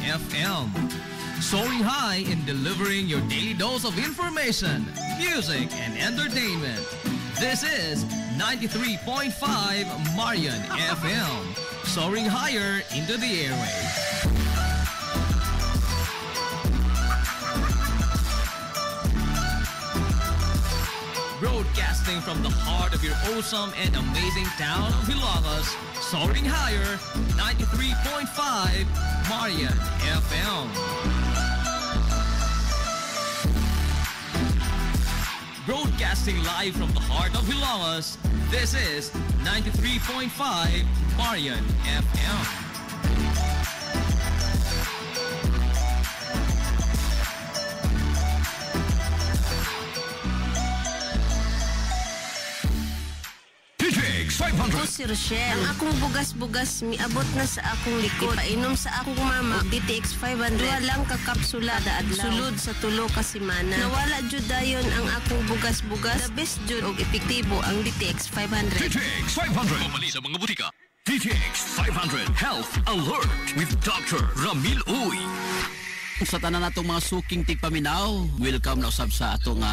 FM. Soaring high in delivering your daily dose of information, music, and entertainment. This is 93.5 Marian FM. Soaring higher into the airwaves. Broadcasting from the heart of your awesome and amazing town of Hilagas, soaring higher, 93.5 Marian FM. Broadcasting live from the heart of Hilagas, this is 93.5 Marian FM. Ako si Rochelle. Ang akong bugas-bugas miabot na sa akong likod. Painom sa akong mama DTX 500. Dua lang ka kapsula daadlaw. Sulod sa tulo ka semana. Nawala jud dayon ang akong bugas-bugas. The best jud og epektibo ang DTX 500. DTX 500. Pamali sa mga butika. DTX 500 Health Alert with Dr. Ramil Uy. Sa tanan natong mga suking tigpaminaw, welcome na usab sa atong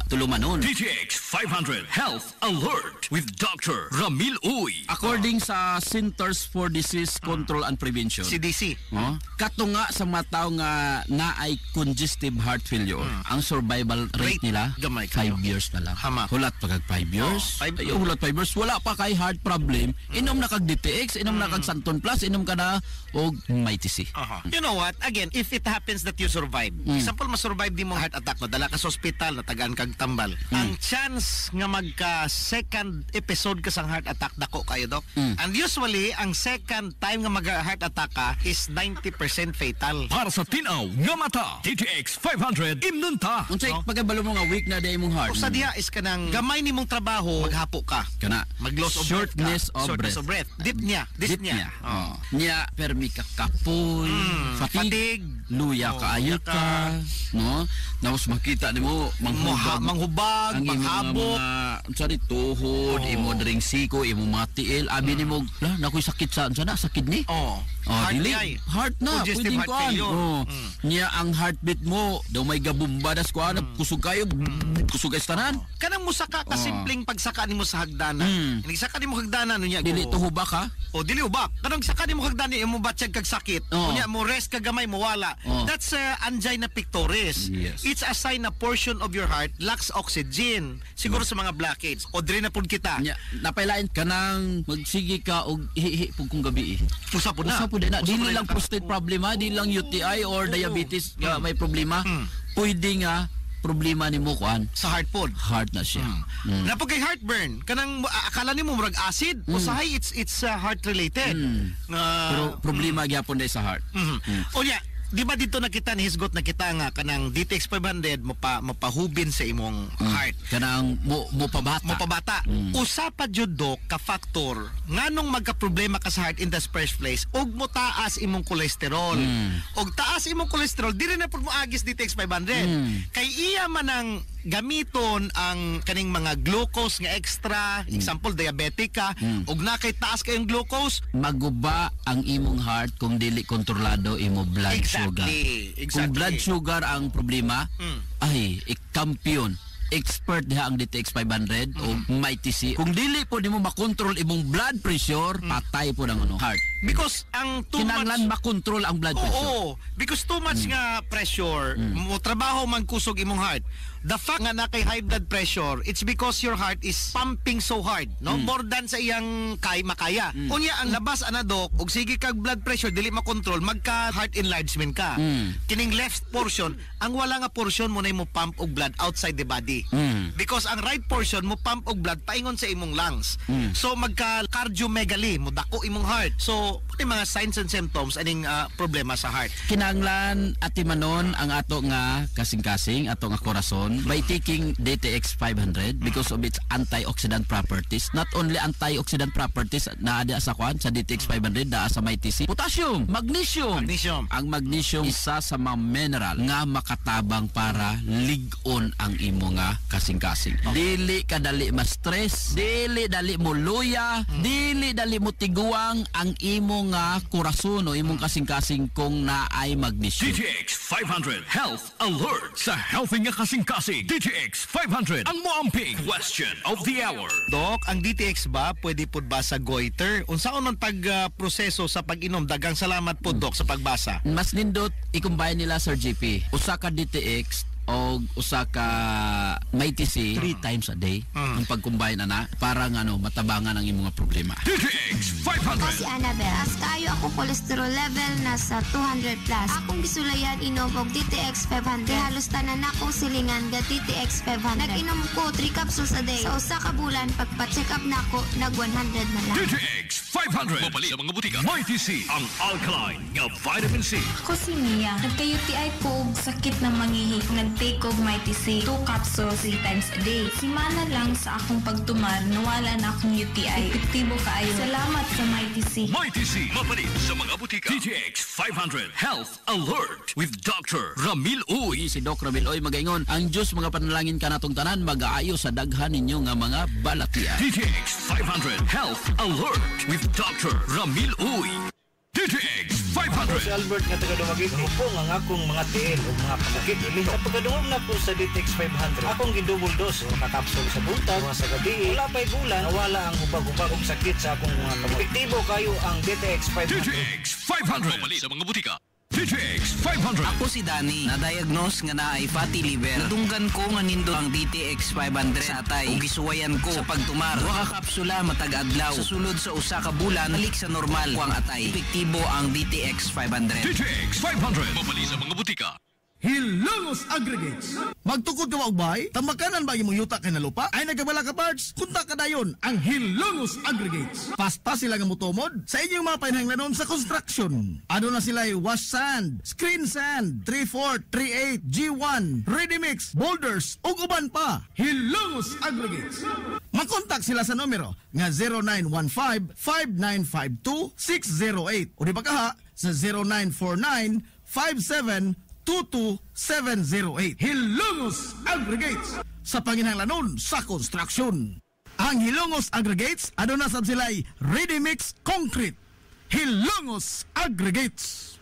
tulumanon. DTX 500 Health Alert with Dr. Ramil Uy. According sa Centers for Disease Control and Prevention, CDC, kato nga sa mga tao nga naay congestive heart failure, ang survival rate nila gamay 5 years na lang. Hamak. Hulat pa kag 5 years. Hulat 5 years, wala pa kay heart problem. Inom na kag DTX, inom na kag Santon Plus, inom ka na og may TC. You know what? Again, if it happens that you survive, example, masurvive di mo heart attack, madala ka sa ospital, natagaan kag tambal, ang chance nga magka second episode ka sang heart attack dako kayo, Dok. And usually, ang second time nga mag-heart attack ka is 90% fatal. Para sa tinaw nga mata, DTX 500 imnunta. Unsay pagkabalo mo nga weak na day mong heart? O sa diha is kanang gamay nimong trabaho, maghapo ka. Kana Mag-loss of shortness breath of breath. Dip niya. Niya permi ka kapoy, fatigue, luya kaayo ka, no? Naos makita nimo manghubag, manghabok, sorry, tuhod, imo dring siko, imo matiil, abi nimo, nakoy sakit sa sana sa kidney. Heart na, congestive heart failure. Niya ang heartbeat mo, daw may gabumba das ko kusog kayo, kusog ay tanan. Kanang musaka ka simpleng pagsaka nimo sa hagdanan. Nagsaka nimo hagdanan unya Dili tuhuba ka? O dili ubak. Kanang saka nimo hagdanan imo batyag kag sakit. Unya mo rest ka gamay mo wala. That's angina pectoris. Yes. It's a sign na portion of your heart lacks oxygen. Siguro sa mga blockades. O diri na pud kita. Napailain ka nang magsige ka og hihi pug kung gabi. Pusa pud na. Dili lang prostate problema, dili lang UTI or diabetes may problema. Pwede nga problema nimo kuan sa heart pod. Heart na siya. Napag kay heartburn, kanang akala nimo murag acid, usahay it's heart related. Pero problema gyapon day sa heart. Unya, di ba dito nakita ni hisgot na kita nga kanang DTX 500 mapahubin sa imong heart. Kanang mo pabata. Usa pa jud, Dok, ka factor nganong magka-problema ka sa heart in the first place ug mo taas imong cholesterol. Og taas imong cholesterol dili na pud mo agis DTX 500. Kay iya man ang gamiton ang kaning mga glucose nga extra, example diabetic ka, ug nakay taas kayong glucose, maguba ang imong heart kung dili kontrolado imo blood sugar. Kung blood sugar ang problema, ay ikampiyon. Expert diha ang DTX 500 o may TC. Kung dili po nimo makontrol imong blood pressure, patay po ang heart. Because ang too kinahanglan much makontrol ang blood pressure. Because too much nga pressure, mo trabaho man kusog imong heart. The fact nga nakay high blood pressure, it's because your heart is pumping so hard, no? More than sa iyang makaya. Unya ang labas ana, Dok, og sige kag blood pressure dili makontrol, magka heart enlargement ka. Kining left portion, ang wala nga portion mo na mo pump og blood outside the body. Because ang right portion mo pump og blood paingon sa imong lungs. So magka cardiomegaly, mo dako imong heart. So pati mga signs and symptoms aning problema sa heart. Kinahanglan atimanon ang ato nga kasing-kasing, ato nga korason by taking DTX 500 because of its antioxidant properties. Not only antioxidant properties na ada sa kwan sa DTX 500 da sa may TC. Potassium, magnesium. Ang magnesium isa sa mga mineral nga makatabang para lig-on ang imo nga kasing-kasing. Dili ka dali ma-stress, dili dali mo luya, dili dali mo tiguang ang imo imong korason o imong kasing-kasing kung naay magnesium. DTX 500 Health Alert sa healthy nga kasing-kasing. DTX 500 ang moamping question of the hour. Dok, ang DTX ba pwede pud ba sa goiter? Unsaon man proseso sa pag-inom? Dagang salamat po Dok sa pagbasa. Mas nindot i-combine nila Sir JP. Usa ka DTX o usa ka MyTC 3 times a day ang pag-combine ana para matabangan ang imong mga problema. DTX 500. Ako si Annabel. As kayo ako cholesterol level nasa 200 plus. Akong gisulayan inom og DTX 500. Halos tanan akong silingan ga DTX 500. Nag-inom ko 3 capsules a day. Sa usa ka bulan pagpa-check up nako nag 100 na lang. DTX 500. Mabali sa mga butika. MyTC ang alkaline nga vitamin C. Ako si Mia. Nagka-UTI ko og sakit na mangihi. Nag-take og MyTC 2 capsules 3 times a day. Simana lang sa akong pagtumar, nawala na akong UTI. Epektibo kaayo. Salamat sa MyTC. MyTC. Mabali sa mga butika. DTX 500 Health Alert with Dr. Ramil Uy. Si Doc Ramil Uy magaingon, ang Diyos mga panalangin ka natong tanan mag-aayo sa daghan ninyo nga mga balatian. DTX 500 Health Alert with Dr. Ramil Uy. DTX 500. Si Albert nga taga Dumagig, upo nga akong mga tiil o mga pagkakit ili. Sa pagkadungog na po sa DTX 500, akong gidouble dose o makapsol sa buntag, mga sa gabi. Wala pa'y bulan, nawala ang hubag-hubag og sakit sa akong mga kamay. Epektibo kayo ang DTX 500. DTX 500. Mabali sa mga butika. DTX 500. Ako si Danny, na-diagnose nga naay fatty liver. Nadunggan ko nga nindo ang DTX 500 sa atay. Ug gisuwayan ko sa pagtumar. Wa ka kapsula matag adlaw. Sa sulod sa usa ka bulan, halik sa normal kuang atay. Epektibo ang DTX 500. DTX 500. Mabali sa mga butika. Hilongos Aggregates. Magtukod ka magbay, tamakanan ba imong yuta kay na lupa? Ay nagabala ka parts? Kunta ka dayon ang Hilongos Aggregates. Pasta sila nga motomod sa inyong mga panahinglanon sa construction. Ano na sila wash sand, screen sand, 3-4, 3-8, G1, ready mix, boulders, ug uban pa. Hilongos Aggregates. Makontak sila sa numero nga 0915-5952-608 o di ba kaha sa 0949-5722-708. Hilongos Aggregates sa panginahanglanon sa construction. Ang Hilongos Aggregates aduna sab sila'y ready mix concrete. Hilongos Aggregates.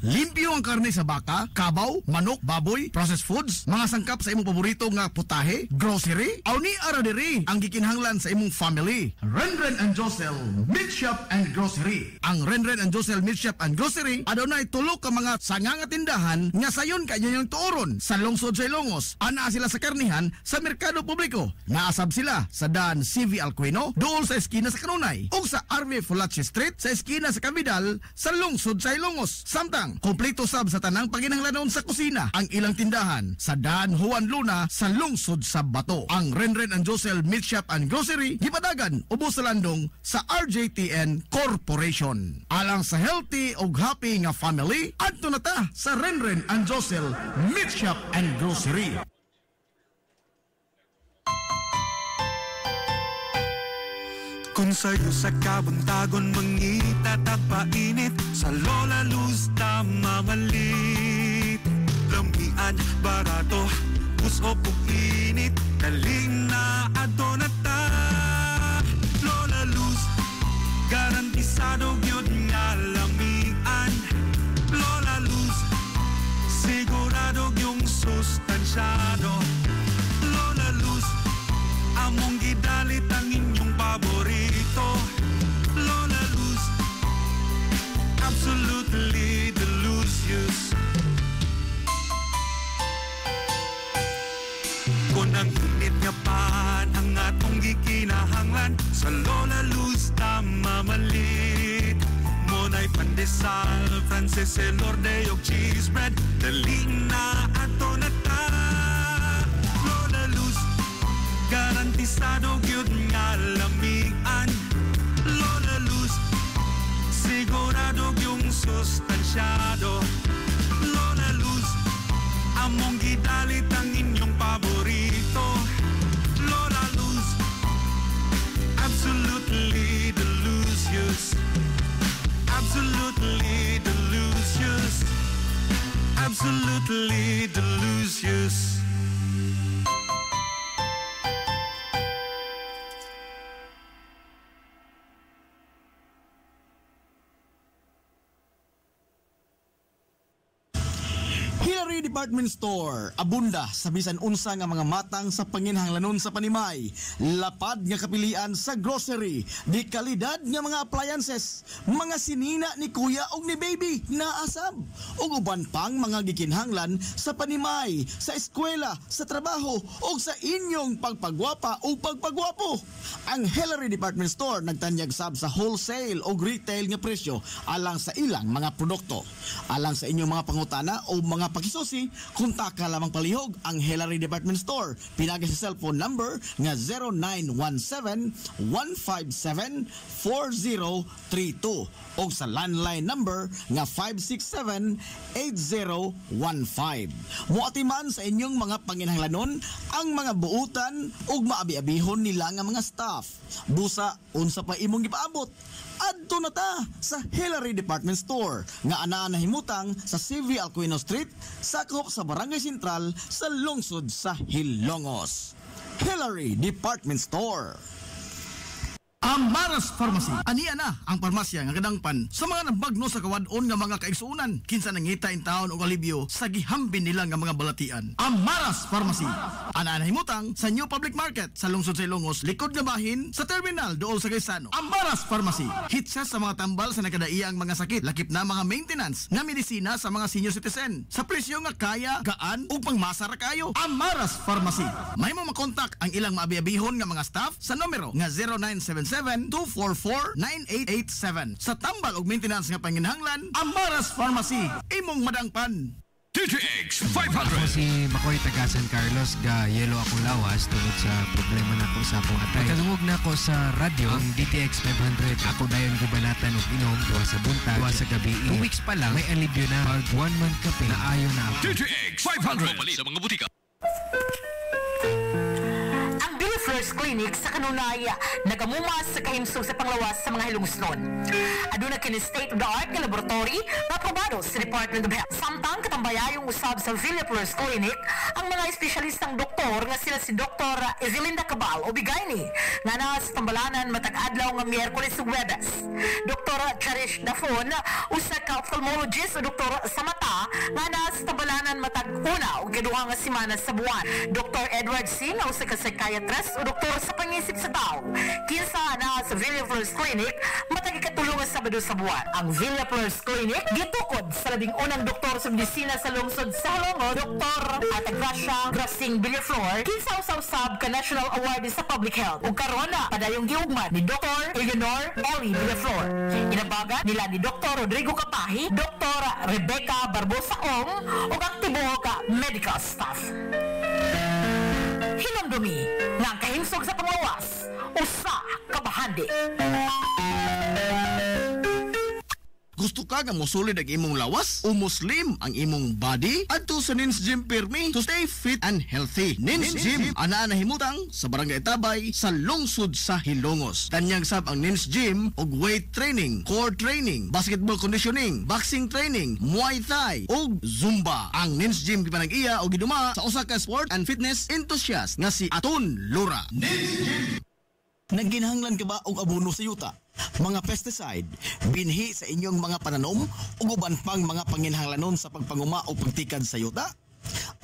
Limpyo ang karne sa baka, kabaw, manok, baboy, processed foods, mga sangkap sa imong paborito nga putahe, grocery, aw ni ara diri ang gikinahanglan sa imong family. Renren and Josel Meat Shop and Grocery. Ang Renren and Josel Meat Shop and Grocery adunay tulo ka mga sanganga tindahan nga sayon kanyo yung tuoron sa lungsod sa Ilongos. Ana sila sa karnihan sa merkado publiko. Naasab sila sa daan CV Alcuino, dool sa eskina sa Kanunay, ug sa RV Fulache Street sa eskina sa Cabidal sa lungsod sa Ilongos. Samtang kompleto sab sa tanang paginahanglanon sa kusina ang ilang tindahan sa daan Juan Luna sa lungsod sa Bato. Ang Renren and Josel Meat Shop and Grocery gipadagan ubos sa landong sa RJTN Corporation. Alang sa healthy ug happy nga family, adto na ta sa Renren and Josel Meat Shop and Grocery. Kung sa'yo sa kabuntagon mangita tagpainit sa Lola Luz tama malit. Lamian, barato, puso pug init, daling na ato na ta. Lola Luz, garantisado gyud nga lamian. Lola Luz, sigurado yung sustansyado. Lola Luz, among gidalit ang inyong paborito. Lola Luz, absolutely delicious. Kung ang init nga pan ang atong gikinahanglan, sa Lola Luz tama malit. Monay pandesal, Frances Elorde og cheese bread, daling na ato na ta. Lola Luz, garantisado gyud nga lamian. Lola Luz, sigurado yung sustansyado. Lola Luz, among gidalit ang inyong paborito. Lola Luz, absolutely delicious. Absolutely delicious. Absolutely delicious. Department Store, abunda sa bisan unsa nga mga matang sa panginhanglanon sa panimay, lapad nga kapilian sa grocery, di kalidad nga mga appliances, mga sinina ni kuya og ni baby na asab, ug uban pang mga gikinhanglan sa panimay, sa eskwela, sa trabaho ug sa inyong pagpagwapa o pagpagwapo. Ang Hillary Department Store nagtanyag sab sa wholesale o retail nga presyo alang sa ilang mga produkto. Alang sa inyong mga pangutana o mga pakisusi, kuntaka lamang palihog ang Hillary Department Store. Pinagi sa cellphone number nga 0917-157-4032 o sa landline number nga 567-8015. Muatiman sa inyong mga panginhanglanon ang mga buutan ug maabi-abihon nila nga mga staff. Busa, unsa pa imong gipaabot? Adto na ta sa Hillary Department Store nga anaa nahimutang sa CV Alcuino Street, sakop sa Barangay Sentral sa lungsod sa Hilongos. Hillary Department Store. Amaras Pharmacy. Aniya na ang parmasya nga kadangpan sa mga nabagno sa kawadon nga mga kaigsuunan. Kinsa nangita in taon og alibyo sa gihambin nila nga mga balatian. Amaras Pharmacy. Ana nahimutang sa New Public Market sa lungsod sa Ilongos, likod nga bahin sa terminal dool sa Gaisano. Amaras Pharmacy. Hitsa sa mga tambal sa nakadaiyang mga sakit, lakip na mga maintenance nga medisina sa mga senior citizen. Sa presyo nga kaya, gaan ug pangmasara kayo. Amaras Pharmacy. May mo makontak ang ilang maabi-abihon nga mga staff sa numero nga 0977-244-9887. Sa tambal og maintenance nga panginhanglan, Amaras Pharmacy, imong madangpan. DTX 500. Si Makoy taga San Carlos ga yelo ako lawas tungod sa problema nako sa akong atay. Nagkalungog na ako sa radyo ang DTX 500. Ako dayon gubanatan og inom tuwa sa buntag, tuwa sa gabi. 2 weeks pa lang may alibyo na pag 1 month kape na ayo na ako. DTX 500. Mali sa mga butika. First Clinic sa kanunay nagamumas sa kahimsog sa panglawas sa mga hilungsnon. Aduna kini state-of-the-art nga laboratory na aprobado sa Department of Health. Samtang katambayayong usab sa Villa First Clinic ang mga espesyalistang doktor nga sila si Dr. Evelinda Cabal o Bigayni nga na sa tambalanan matag adlaw nga Miyerkules ug Huwebes. Dr. Cherish Dafon usa ka ophthalmologist o doktor sa mata nga na sa tambalanan matag una ug ikaduha nga semana sa buwan. Dr. Edward Singh usa ka psychiatrist o doktor sa pangisip sa tao. Kinsa na sa Villa First Clinic matag ikatulong nga Sabado sa buwan. Ang Villa First Clinic gitukod sa labing unang doktor sa medisina sa lungsod sa Hilongos, Dr. Atagracia Grasing Villaflor, kinsa usab ka National Award sa Public Health. Ug karon na padayong giugmad ni Dr. Eleanor Ellie Villaflor. Inabagan nila ni Dr. Rodrigo Kapahi, Dr. Rebecca Barbosa Ong ug ang tibuok ka medical staff. Hinamdumi ng kahimsog sa panglawas, usa ka bahandi. Gusto ka nga mosulid ang imong lawas o muslim ang imong body? Adto sa Nins Gym Pirmi to stay fit and healthy. Nins Gym ana nahimutang sa Barangay Tabay sa lungsod sa Hilongos. Tanyag sab ang Nins Gym og weight training, core training, basketball conditioning, boxing training, Muay Thai ug Zumba. Ang Nins Gym gipanag-iya og giduma sa usa ka sport and fitness enthusiast nga si Aton Lura. Nins Gym. Nagginahanglan ka ba og abono sa yuta? Mga pesticide, binhi sa inyong mga pananom ug uban pang mga panginhanglanon sa pagpanguma o pagtikad sa yuta?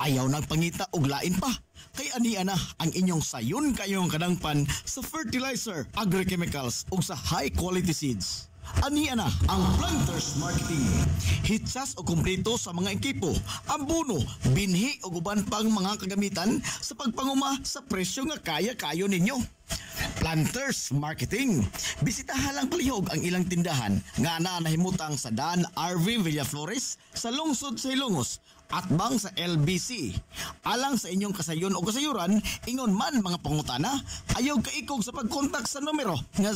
Ayaw nang pangita og lain pa. Kay ania na ang inyong sayon kayong kadangpan sa fertilizer, agrochemicals ug sa high quality seeds. Ania na ang Planters Marketing. Hitsas o kumpleto sa mga ekipo, abono, binhi ug uban pang mga kagamitan sa pagpanguma sa presyo nga kaya-kayo ninyo. Planters Marketing. Bisitahan lang palihog ang ilang tindahan nga nahimutang sa Dan RV Villaflores sa lungsod sa Hilongos at bang sa LBC. Alang sa inyong kasayon o kasayuran, ingon man mga pangutana, ayaw kaikog sa pagkontak sa numero nga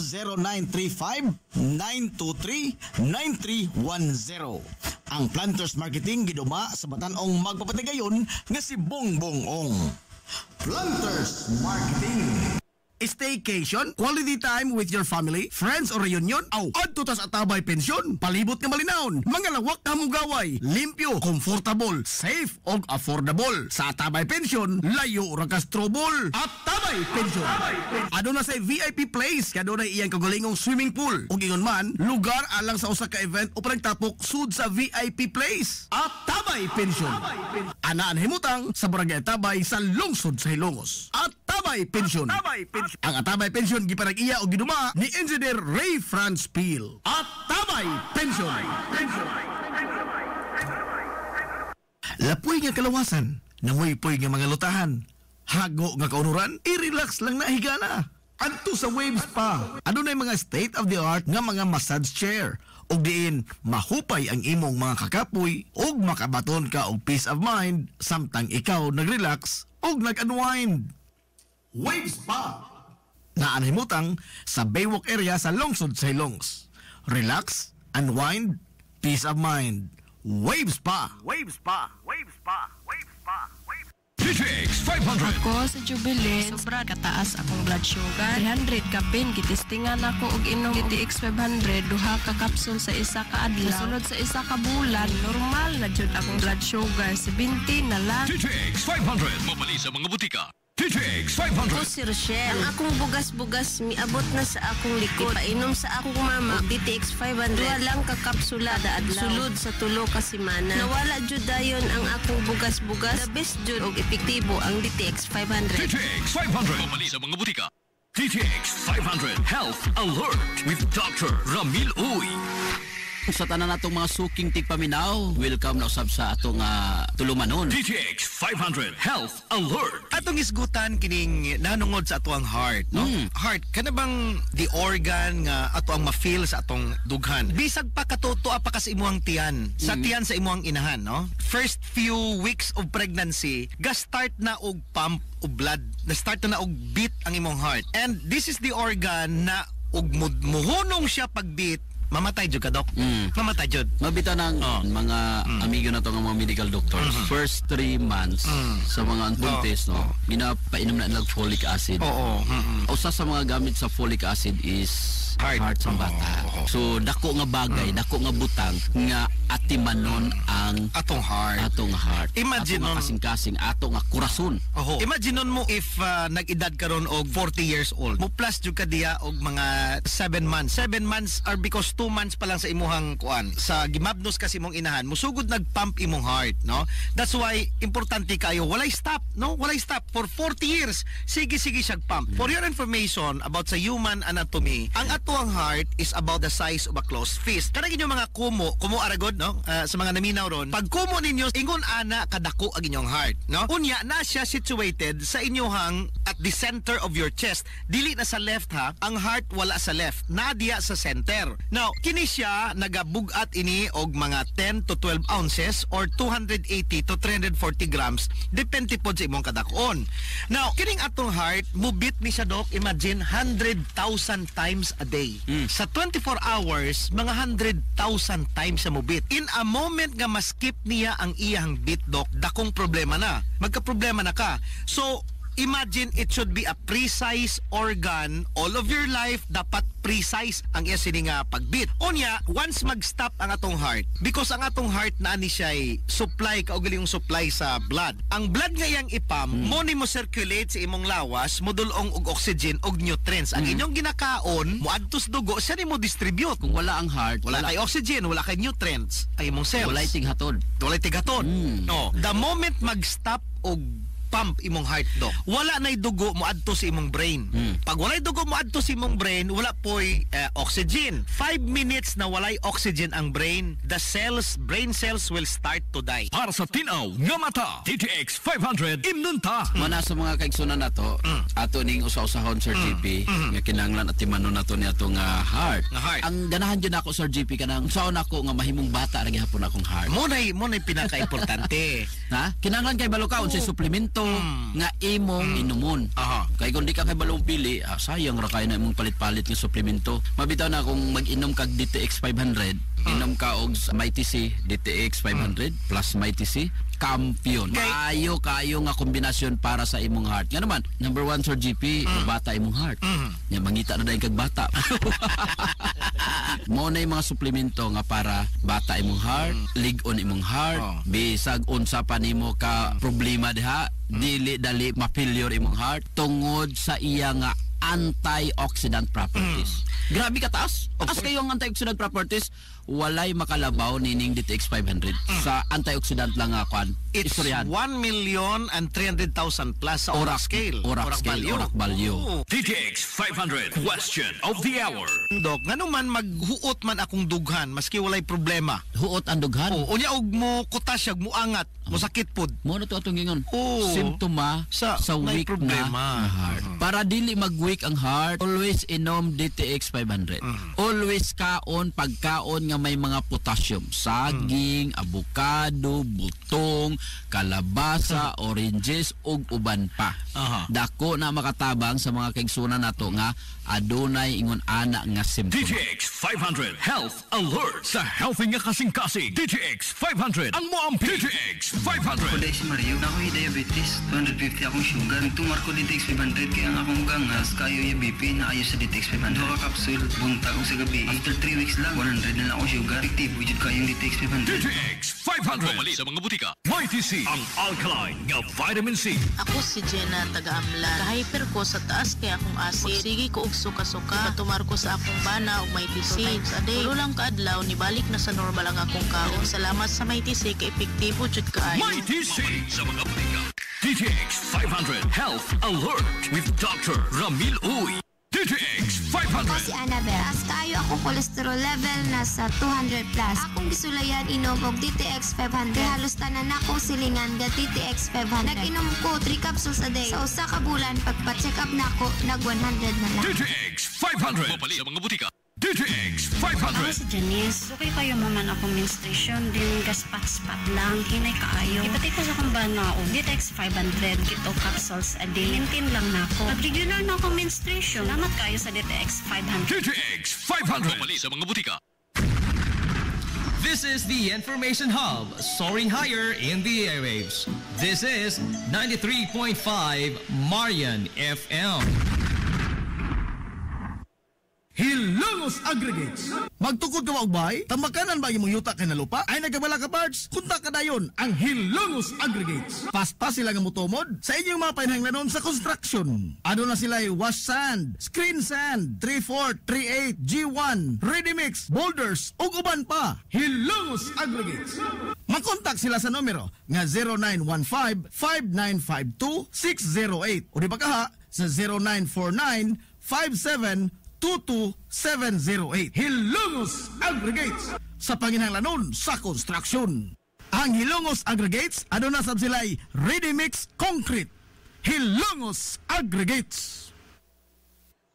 0935-923-9310. Ang Planters Marketing giduma sa batanong magpapatigayon nga si Bongbong Ong. Planters Marketing. Staycation, quality time with your family, friends or reunion, adto tas Atabay Pensyon, palibot nga malinawon, mga lawak na mugaway, limpyo, comfortable, safe og affordable. Sa Atabay Pensyon, layo ra kas trouble. Atabay Pensyon. Aduna say VIP place, kaduna iyang kagulingong swimming pool. Ug ingon man, lugar alang sa usa ka event o pagtapok sud sa VIP place. Atabay Pensyon. Anaan himutang sa Barangay Atabay sa lungsod sa Hilongos. Atabay Pensyon. Ang Atabay Pensyon giparag-iya o ginuma ni Engineer Ray Franz Peel. Atabay Pensyon. Lapoy nga kalawasan, nangoy-poy nga mga lutahan, hago nga kaunuran, i-relax lang na higana. Adto sa Waves Spa, adunay mga state-of-the-art nga mga massage chair, ug diin mahupay ang imong mga kakapoy ug makabaton ka og peace of mind samtang ikaw nag-relax ug nag-unwind. Waves Spa. Naanhimutang sa Baywalk area sa lungsod sa Hilongos. Relax, unwind, peace of mind. Waves Spa. Waves Spa. Waves Spa. Waves Spa. DTX 500. Ako sa Jubilee, sobra kataas akong blood sugar. 300 kapin, gitistingan ako og inom DTX 500, duha ka kapsul sa isa ka adlaw. Sunod sa isa ka bulan, normal na jud akong blood sugar, 70 na lang. DTX 500. Mabali sa mga butika. DTX 500. Ako si Rochelle. Ang akong bugas-bugas miabot na sa akong likod. Painom sa akong mama og DTX 500. Duha lang ka kapsula da adlaw. Sulod sa tulo ka semana. Nawala jud dayon ang akong bugas-bugas. The best jud og epektibo ang DTX 500. DTX 500. Mabali sa mga butika. DTX 500 Health Alert with Dr. Ramil Uy. Sa tanan natong mga suking tigpaminaw, welcome na usab sa atong tulumanon. DTX 500 Health Alert. Atong isgutan kining nanungod sa atong heart, no? Heart, kana bang the organ nga ato ang ma-feel sa atong dughan? Bisag pa katutoa pa kas imuhang tiyan, sa tiyan sa imuhang inahan, no? First few weeks of pregnancy, ga-start na og pump of blood, na-start na og beat ang imong heart. And this is the organ na og muhunong siya pag-beat, mamatay jud ka, Dok. Mamatay jud. Mabita ng mga amigo na to ng mga medical doctors. First 3 months sa mga buntis, no, ginapainom na ng folic acid. Usa sa mga gamit sa folic acid is heart sa bata. So dako nga bagay, dako nga butang nga atimanon ang atong heart. Imagine atong kasing-kasing, atong nga kurason. Imagine mo if nag-edad karon og 40 years old. Mo plus jud ka diya og mga 7 months. 7 months are because 2 months pa lang sa imuhang kuan. Sa gimabnos kasi mong inahan, musugod nagpump imong heart, no? That's why importante kayo walay stop, no? Walay stop for 40 years. Sige siya pump. For your information about sa human anatomy, ang atuang heart is about the size of a closed fist. Kana ginyo mga kumo aragod, no? Sa mga naminaw ron, pag kumo ninyo ingon ana kadako ang inyong heart, no? Unya na siya situated sa inyohang at the center of your chest. Dili na sa left, ha? Ang heart wala sa left, nadia sa center. Now, kini siya nagabugat ini og mga 10 to 12 ounces or 280 to 340 grams depende pod sa imong kadakon. Now, kining atong heart mubit ni siya, Dok, imagine 100,000 times a day. Sa 24 hours, mga 100,000 times sa mubit. In a moment nga maskip niya ang iyang beat, Dok, dakong problema na. Magka-problema na ka. So, imagine it should be a precise organ. All of your life dapat precise ang iya sini nga pagbeat. Unya, once mag-stop ang atong heart, because ang atong heart na ni siya supply kaugali yung supply sa blood. Ang blood nga iyang ipam, mo ni mo circulate sa imong lawas, modulong og oxygen og nutrients. Ang inyong ginakaon, mo adtos dugo, siya ni mo distribute. Kung wala ang heart, wala kay oxygen, wala kay nutrients, ay imong cells. Walay tighatod. No, the moment mag-stop og pump imong heart, Dok, wala na'y dugo mo adto sa imong brain. Pag walay dugo mo adto sa imong brain, wala po'y oxygen. 5 minutes na walay oxygen ang brain, the brain cells will start to die. Para sa tinaw nga mata, DTX 500 imnunta. Mana sa mga kaigsunan nato, ato ning usa-usahon, Sir GP, nga kinahanglan at timanon nato ni ato nga heart. Ang ganahan jud ako, Sir GP, kanang usaon ako nga mahimong bata ra gihapon akong heart. Mo nay pinaka-importante. Ha? Kinahanglan kay balokaon sa suplemento nga imong inumon. Kay kung di ka kay balong pili, sayang ra kay na imong palit-palit nga suplemento. Mabitaw na kung mag-inom kag DTX 500, inom ka og Mighty C DTX 500 plus Mighty C, kampiyon. Kayo nga kombinasyon para sa imong heart. Nga naman, number 1 Sir GP, bata imong heart. Nga mangita na dahil kag bata. Mo na yung mga suplemento nga para bata imong heart, ligon imong heart, bisag unsa pa nimo ka problema diha, dili dali ma-failure imong heart tungod sa iya nga antioxidant properties. Grabe ka taas. As kayo ang antioxidant properties, walay makalabaw nining DTX 500 sa antioxidant lang nga kwan. It's 1,300,000 plus sa orak scale. Orak value. DTX 500 question of the hour. Dok, ngano man maghuot man akong dughan maski walay problema. Huot ang dughan. Unya og mo kutasyag mo angat, mo sakit pod. Mo na to atong gingon. Simptoma sa weak na heart. Para dili mag-weak ang heart, always inom DTX 500. Always kaon pagkaon nga may mga potassium, saging, avocado, butong, kalabasa, oranges ug uban pa. Dako na makatabang sa mga kaigsunan nato nga adunay ingon ana nga simptoma. DTX 500 Health Alert sa healthy nga kasing-kasing. DTX 500 ang moampi. DTX 500. Kuday si Mario, ako'y diabetes, 250 akong sugar. Tumar ko DTX 500 kaya ang akong gangas kayo yung BP na ayos sa DTX 500. Dua ka kapsul, buntag ko sa gabi. After 3 weeks lang, 100 na lang akong sugar. Effective, wujud kayo yung DTX 500. DTX 500. Pumali sa mga butika. Mighty C, ang alkaline nga vitamin C. Ako si Jenna, taga-amlan. Ka-hyper ko sa taas kaya akong acid. Sige ko og suka-suka. Patumar ko sa akong bana og Mighty C. Sa day, tulo lang kaadlaw, nibalik na sa normal ang akong kaon. Salamat sa Mighty C, ka-epektibo jud kaayo. Mighty C sa mga butika. DTX 500 Health Alert with Dr. Ramil Uy. DTX 500. Ako si Annabelle. As kayo ako cholesterol level nasa 200 plus. Akong gisulayan inom og DTX 500. Halos tanan ako silingan ga DTX 500. Nag-inom ko 3 capsules a day. Sa usa ka bulan pagpa-check up nako nag 100 na lang. DTX 500. Mapali sa mga butika. DTX 500. Ako si Janice. Okay kayo maman akong menstruation din gaspat-spat lang. Hinay kaayo. Ipatay ko sa akong bana o DTX 500 kito capsules a day. Maintain lang na ako. Pag regular na akong menstruation, salamat kayo sa DTX 500. DTX 500. Mapali sa mga butika. This is the Information Hub, soaring higher in the airwaves. This is 93.5 Marian FM. Hilongos Aggregates. Magtukod ka magbay, tamakanan ba imong yuta kay na lupa? Ay nagabala ka parts, kunta ka dayon ang Hilongos Aggregates. Paspas sila nga motomod sa inyong mga panahanglanon sa construction. Ano na sila wash sand, screen sand, 3-4, 3-8, G1, ready mix, boulders, ug uban pa. Hilongos Aggregates. Makontak sila sa numero nga 0915-5952-608 o di ba kaha sa 0949-5722-708. Hilongos Aggregates sa panginahanglanon sa construction. Ang Hilongos Aggregates, ano na sab sila'y ready mix concrete. Hilongos Aggregates.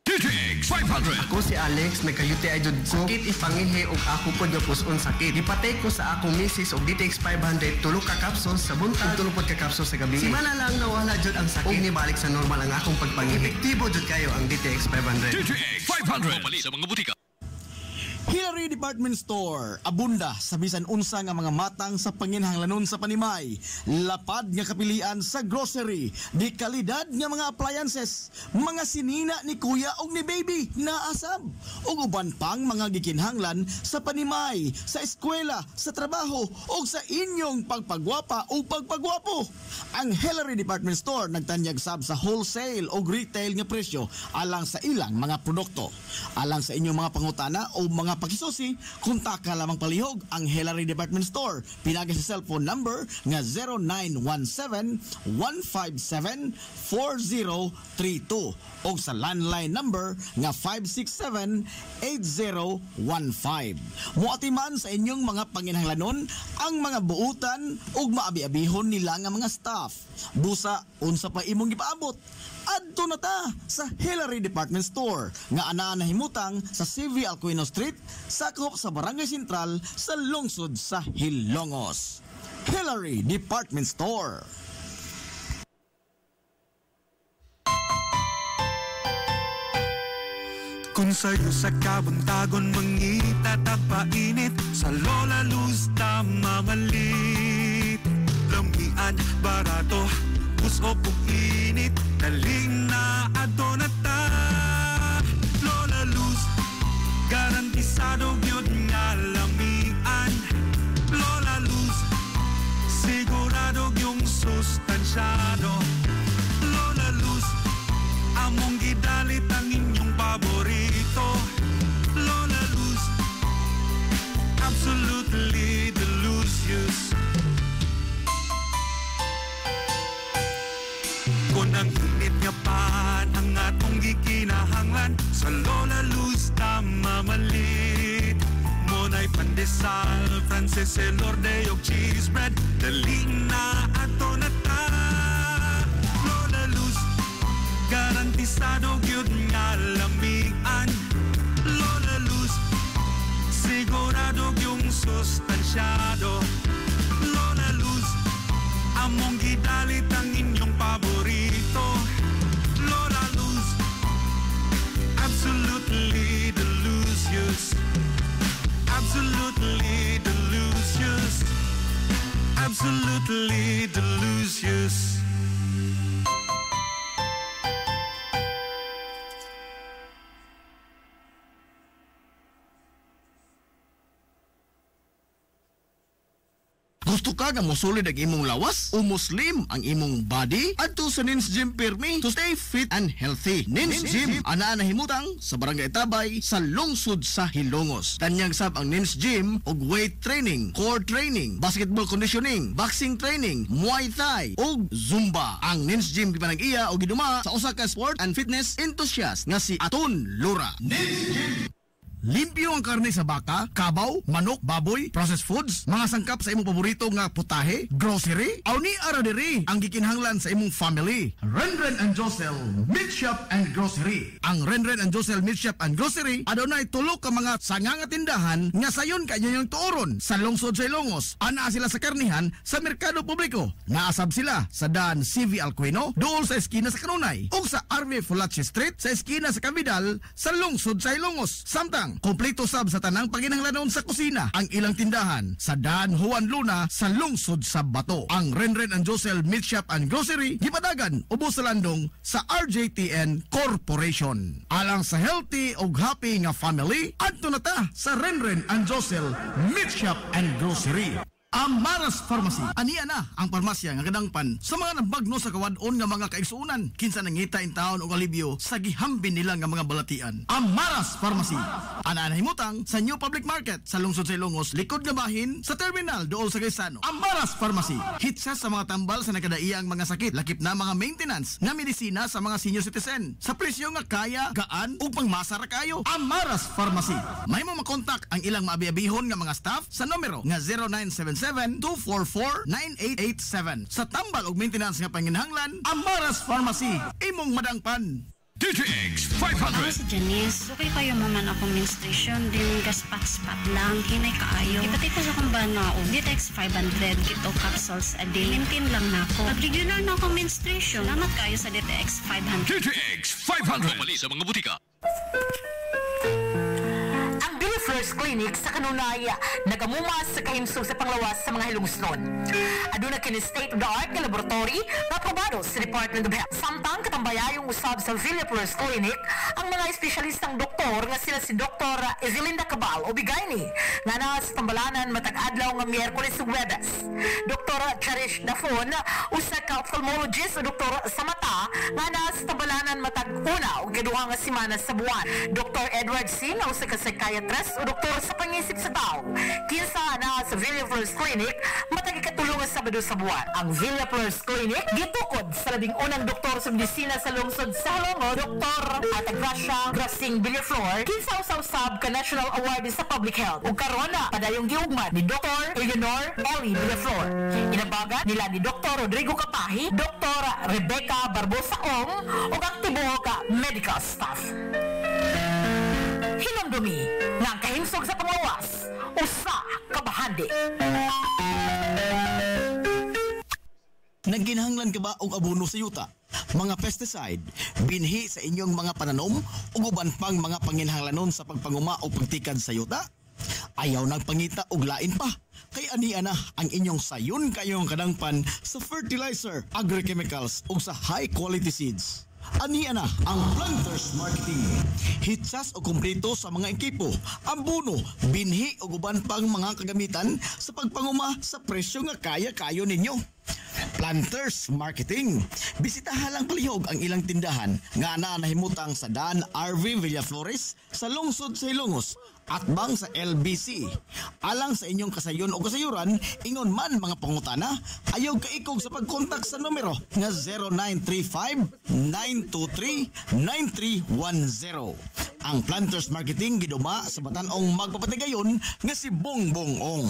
DTX 500. Ako si Alex, nagka-UTI jud ko. Sakit ipangihi og ako pod nga puson sakit. Ipatay ko sa akong misis og DTX 500 tulo ka capsules sa buntag, tulo pod ka capsules sa gabi. Simana lang nawala jud ang sakit. Og nibalik sa normal ang akong pagpangihi. Epektibo jud kayo ang DTX 500. DTX 500. Mapali sa mga butika. Hillary Department Store, abunda sa bisan unsa nga mga matang sa panginahanglanon sa panimay, lapad nga kapilian sa grocery, di kalidad nga mga appliances, mga sinina ni kuya og ni baby na asab, ug uban pang mga gikinhanglan sa panimay, sa eskwela, sa trabaho ug sa inyong pagpagwapa o pagpagwapo. Ang Hillary Department Store nagtanyag sab sa wholesale o retail nga presyo alang sa ilang mga produkto. Alang sa inyong mga pangutana o mga pakisusi, kuntaka lamang palihog ang Hillary Department Store. Pinagi sa cellphone number nga 0917-157-4032 o sa landline number nga 567-8015. Muatiman sa inyong mga panginahanglanon ang mga buutan ug maabi-abihon nila nga mga staff. Busa, unsa pa imong gipaabot? Adto na ta sa Hillary Department Store nga anaa na himutang sa CV Alcuino Street, sakop sa Barangay Sentral sa lungsod sa Hilongos. Hillary Department Store. Kung sa'yo sa kabuntagon mangita tagpainit sa Lola Luz na mamalit. Lamian, barato, puso po init, daling na adonata. Lola Luz, garantisado yun nga lamian. Lola Luz, sigurado yung sustansyado. Lola Luz, among gidalit ang inyong paborito. Lola Luz, absolutely delicious. Kung ang init nga pan ang atong gikinahanglan sa Lola Luz na mamalit. Monay pandesal, Frances elorde og cheese bread, daling na ato na ta. Lola Luz, garantisado gyud nga lamian. Lola Luz, sigurado yung sustansyado. Lola Luz, among gidalit ang inyong paborito. Lola Luz, absolutely delicious. Absolutely delicious. Absolutely delicious. Gusto ka nga mosulid ang imong lawas o muslim ang imong body? Adto sa Nins Gym Pirmi to stay fit and healthy. Nins Gym ana nahimutang sa Barangay Tabay sa lungsod sa Hilongos. Tanyag sab ang Nins Gym og weight training, core training, basketball conditioning, boxing training, Muay Thai ug Zumba. Ang Nins Gym gipanag-iya og giduma sa usa ka sport and fitness enthusiast nga si Aton Lura. Nins Gym. Limpyo ang karne sa baka, kabaw, manok, baboy, processed foods, mga sangkap sa imong paborito nga putahe, grocery, aw ni ara diri ang gikinahanglan sa imong family. Renren and Josel Meat Shop and Grocery. Ang Renren and Josel Meat Shop and Grocery adunay tulo ka mga sanga nga tindahan nga sayon kanyang tuoron sa lungsod sa Ilongos. Ana sila sa karnihan sa merkado publiko. Naasab sila sa daan CV Alcuino, dool sa eskina sa Kanunay, ug sa RV Fulache Street sa eskina sa Cabidal sa lungsod sa Ilongos. Samtang kompleto sab sa tanang paginahanglanon sa kusina ang ilang tindahan sa daan Juan Luna sa lungsod sa Bato. Ang Renren and Josel Meat Shop and Grocery gipadagan ubos sa landong sa RJTN Corporation. Alang sa healthy ug happy nga family, adto na ta sa Renren and Josel Meat Shop and Grocery. Amaras Pharmacy. Aniya na ang parmasya nga kadangpan sa mga nabagno sa kawadon nga mga kaigsuunan. Kinsa nangita in taon og alibyo sa gihambin nila nga mga balatian. Amaras Pharmacy. Ana himutang sa New Public Market sa lungsod sa Ilongos, likod nga bahin sa terminal dool sa Gaisano. Amaras Pharmacy. Hitsa sa mga tambal sa nakadaiyang mga sakit, lakip na mga maintenance nga medisina sa mga senior citizen. Sa presyo nga kaya, gaan ug pangmasara kayo. Amaras Pharmacy. May mo makontak ang ilang maabi-abihon nga mga staff sa numero nga 0977-244-9887. Sa tambal og maintenance nga panginahanglan, Amaras Pharmacy. Imong madangpan. DTX Ako 500. si Janice. Okay kayo maman akong menstruation, din gaspat-spat lang, hinay kaayo. Ipati ko sa kong bana o DTX 500, keto capsules a day. Maintain lang na ako. Pag regular na akong menstruation, salamat kayo sa DTX 500. DTX 500. Mali sa mga butika. First Clinic sa Kanunaya nagamumas sa kahimsog sa panglawas sa mga hilungsnon. Aduna kini state-of-the-art nga laboratory na aprobado sa Department of Health. Samtang katambayayong usab sa Villa First Clinic ang mga espesyalistang doktor nga sila si Dr. Evelinda Cabal o Bigayni nga na sa tambalanan matag adlaw nga Miyerkules ug Huwebes. Dr. Cherish Dafon usa ka ophthalmologist o doktor sa mata nga na sa tambalanan matag una ug ikaduha nga semana sa buwan. Dr. Edward Singh usa ka psychiatrist o doktor sa pangisip sa tao. Kinsa na sa Villa First Clinic matag ikatulong nga Sabado sa buwan. Ang Villa First Clinic gitukod sa labing unang doktor sa medisina sa lungsod sa Halongo, Dr. Atagracia Grasing Villaflor, kinsa usab ka National Award sa Public Health. Ug karon na padayong giugmad ni Dr. Eleanor Ellie Villaflor. Inabagan nila ni Dr. Rodrigo Kapahi, Dr. Rebecca Barbosa Ong ug ang tibuok ka medical staff. Hinumdumi nga ang kahimsog sa panglawas, usa ka bahandi. Nagginahanglan ka ba og abono sa yuta? mga pesticide, binhi sa inyong mga pananom ug uban pang mga panginhanglanon sa pagpanguma o pagtikad sa yuta? Ayaw nagpangita og lain pa. Kay ania na ang inyong sayon kayong kadangpan sa fertilizer, agrochemicals ug sa high quality seeds. Ania na ang Planters Marketing. Hitsas o kumpleto sa mga ekipo, ambuno, binhi o uban pang mga kagamitan sa pagpanguma sa presyo nga kaya-kayo ninyo. Planters Marketing. Bisitahan lang palihog ang ilang tindahan nga nahimutang sa Dan RV Villaflores sa lungsod sa Ilongos at bang sa LBC. Alang sa inyong kasayon o kasayuran, ingon man mga pangutana, ayaw kaikog sa pagkontak sa numero nga 0935-923-9310. Ang Planters Marketing giduma sa batanong magpapatigayon nga si Bongbong Ong.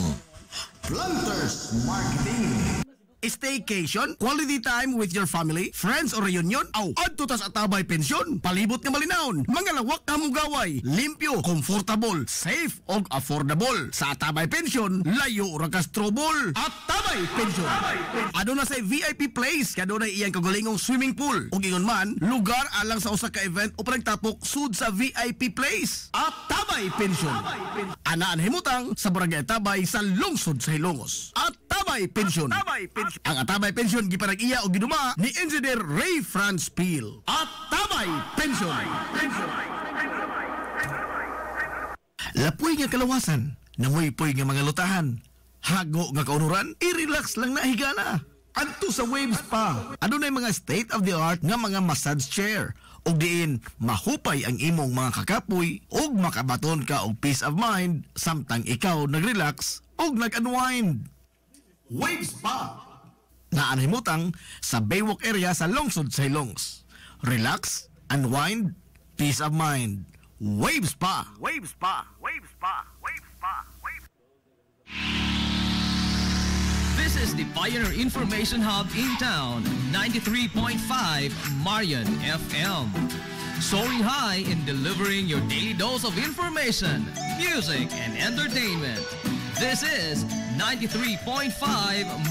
Planters Marketing. Staycation, quality time with your family, friends or reunion, adto ta sa Atabay Pensyon, palibot nga malinawon, mga lawak na mugaway, limpyo, comfortable, safe og affordable. Sa Atabay Pensyon, layo ra ka trouble. Atabay Pensyon. Aduna say VIP place, kaduna iyang kagalingong swimming pool. Ug ingon man, lugar alang sa usa ka event o panagtapok sud sa VIP place. Atabay Pensyon. Anaan himutang sa Barangay Atabay sa lungsod sa Ilongos. Atabay Pensyon. Ang Atabay Pensyon giparag-iya o giduma ni Engineer Ray Franz Peel. Atabay Pensyon. Lapoy nga kalawasan, namoy-poy nga mga lutahan, hago nga kaunuran, i-relax lang na higana. Adto sa Waves Spa, adunay mga state-of-the-art nga mga massage chair, ug diin mahupay ang imong mga kakapoy ug makabaton ka og peace of mind samtang ikaw nag-relax ug nag-unwind. Waves Spa. Naanhimutang sa Baywalk area sa lungsod sa Ilongos. Relax, unwind, peace of mind. Waves Spa. Waves Spa. Waves Spa. Waves Spa. Waves. This is the Pioneer Information Hub in town, 93.5 Marian FM. Soaring high in delivering your daily dose of information, music, and entertainment. This is 93.5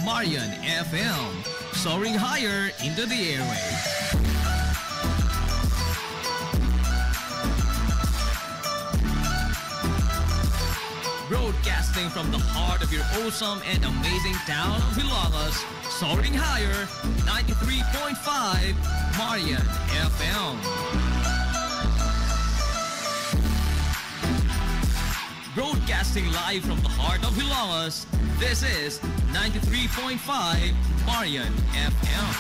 Marian FM, soaring higher into the airwaves. Broadcasting from the heart of your awesome and amazing town of Hilagas, soaring higher, 93.5 Marian FM. Broadcasting live from the heart of Hilagas, this is 93.5 Marian FM.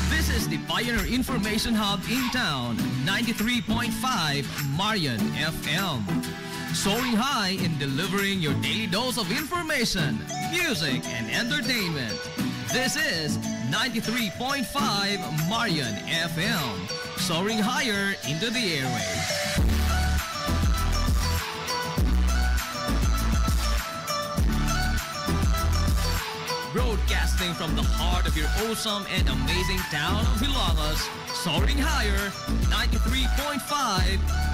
This is the Pioneer Information Hub in town, 93.5 Marian FM. Soaring high in delivering your daily dose of information, music, and entertainment. This is 93.5 Marian FM, soaring higher into the airwaves. Broadcasting from the heart of your awesome and amazing town of Hilagas, soaring higher, 93.5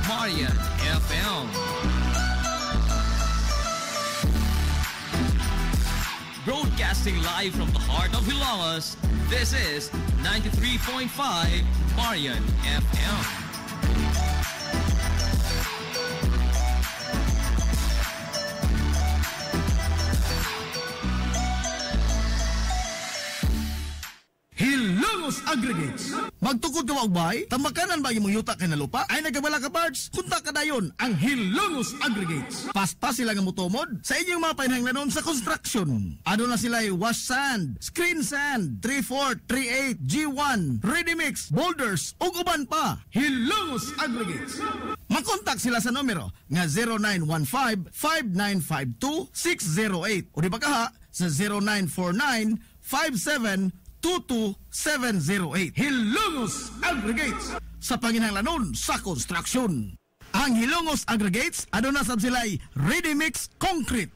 Marian FM. Broadcasting live from the heart of Hilagas, this is 93.5 Marian FM. Hilongos Aggregates. Magtukod ka magbay, tamakanan ba yung yuta kay na lupa? Ay nagabala ka parts? Kunta ka dayon ang Hilongos Aggregates. Paspas sila nga mutomod sa inyong mga painahanglanon sa construction. Ano na sila wash sand, screen sand, 3/4, 3/8, G1, ready mix, boulders, ug uban pa. Hilongos Aggregates. Makontak sila sa numero nga 0915-5952-608 o di ba kaha sa 0949-5722-708. Hilongos Aggregates sa panginahanglanon sa construction. Ang Hilongos Aggregates, ano na sab sila'y ready mix concrete.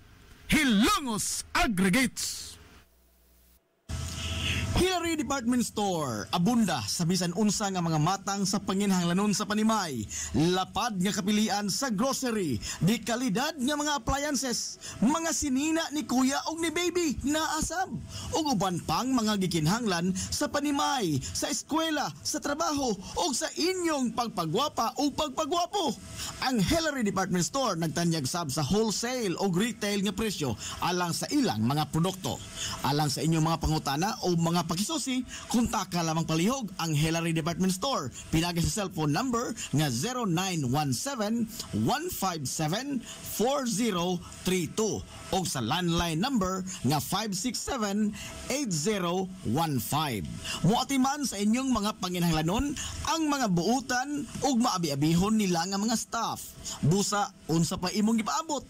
Hilongos Aggregates. Hillary Department Store, abunda sa bisan unsa nga mga matang sa panginhanglanon sa panimay, lapad nga kapilian sa grocery, di kalidad nga mga appliances, mga sinina ni kuya og ni baby naasab, ug uban pang mga gikinhanglan sa panimay, sa eskwela, sa trabaho ug sa inyong pagpagwapa o pagpagwapo. Ang Hillary Department Store nagtanyag sab sa wholesale o retail nga presyo alang sa ilang mga produkto. Alang sa inyong mga pangutana o mga pakisusi, kontak ka lamang palihog ang Hillary Department Store. Pinagi sa cellphone number nga 0917-157-4032 o sa landline number nga 567-8015. Muatiman sa inyong mga panginhanglanon ang mga buutan ug maabi-abihon nila nga mga staff. Busa, unsa pa imong gipaabot?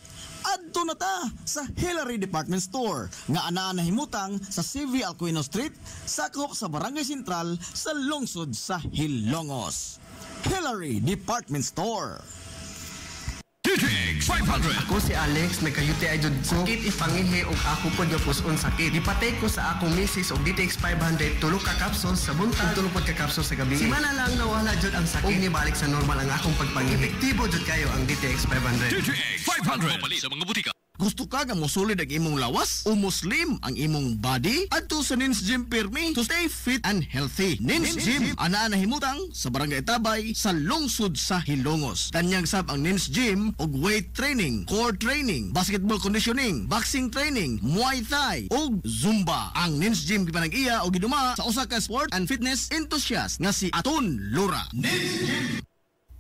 Adto na ta sa Hillary Department Store nga anaa nahimutang sa CV Alcuino Street, sakop sa Barangay Sentral sa lungsod sa Hilongos. Hillary Department Store. DTX 500. Ako si Alex, nagka-UTI jud ko. Sakit ipanginhi og ako pod nga puson sakit. Ipatay ko sa akong misis og DTX 500 tulo ka capsules sa buntag, tulo pod ka capsules sa gabi. Simana lang nawala jud ang sakit. Og nibalik sa normal ang akong pagpanginhi. Epektibo jud kayo ang DTX 500. DTX 500. Mapali sa mga butika. Gusto ka nga mosulid ang imong lawas o muslim ang imong body? Adto sa Nins Gym Pirmi to stay fit and healthy. Nins Gym ana nahimutang sa Barangay Tabay sa lungsod sa Hilongos. Tanyag sab ang Nins Gym og weight training, core training, basketball conditioning, boxing training, Muay Thai ug Zumba. Ang Nins Gym gipanag-iya og giduma sa usa ka sport and fitness enthusiast nga si Aton Lura. Nins Gym.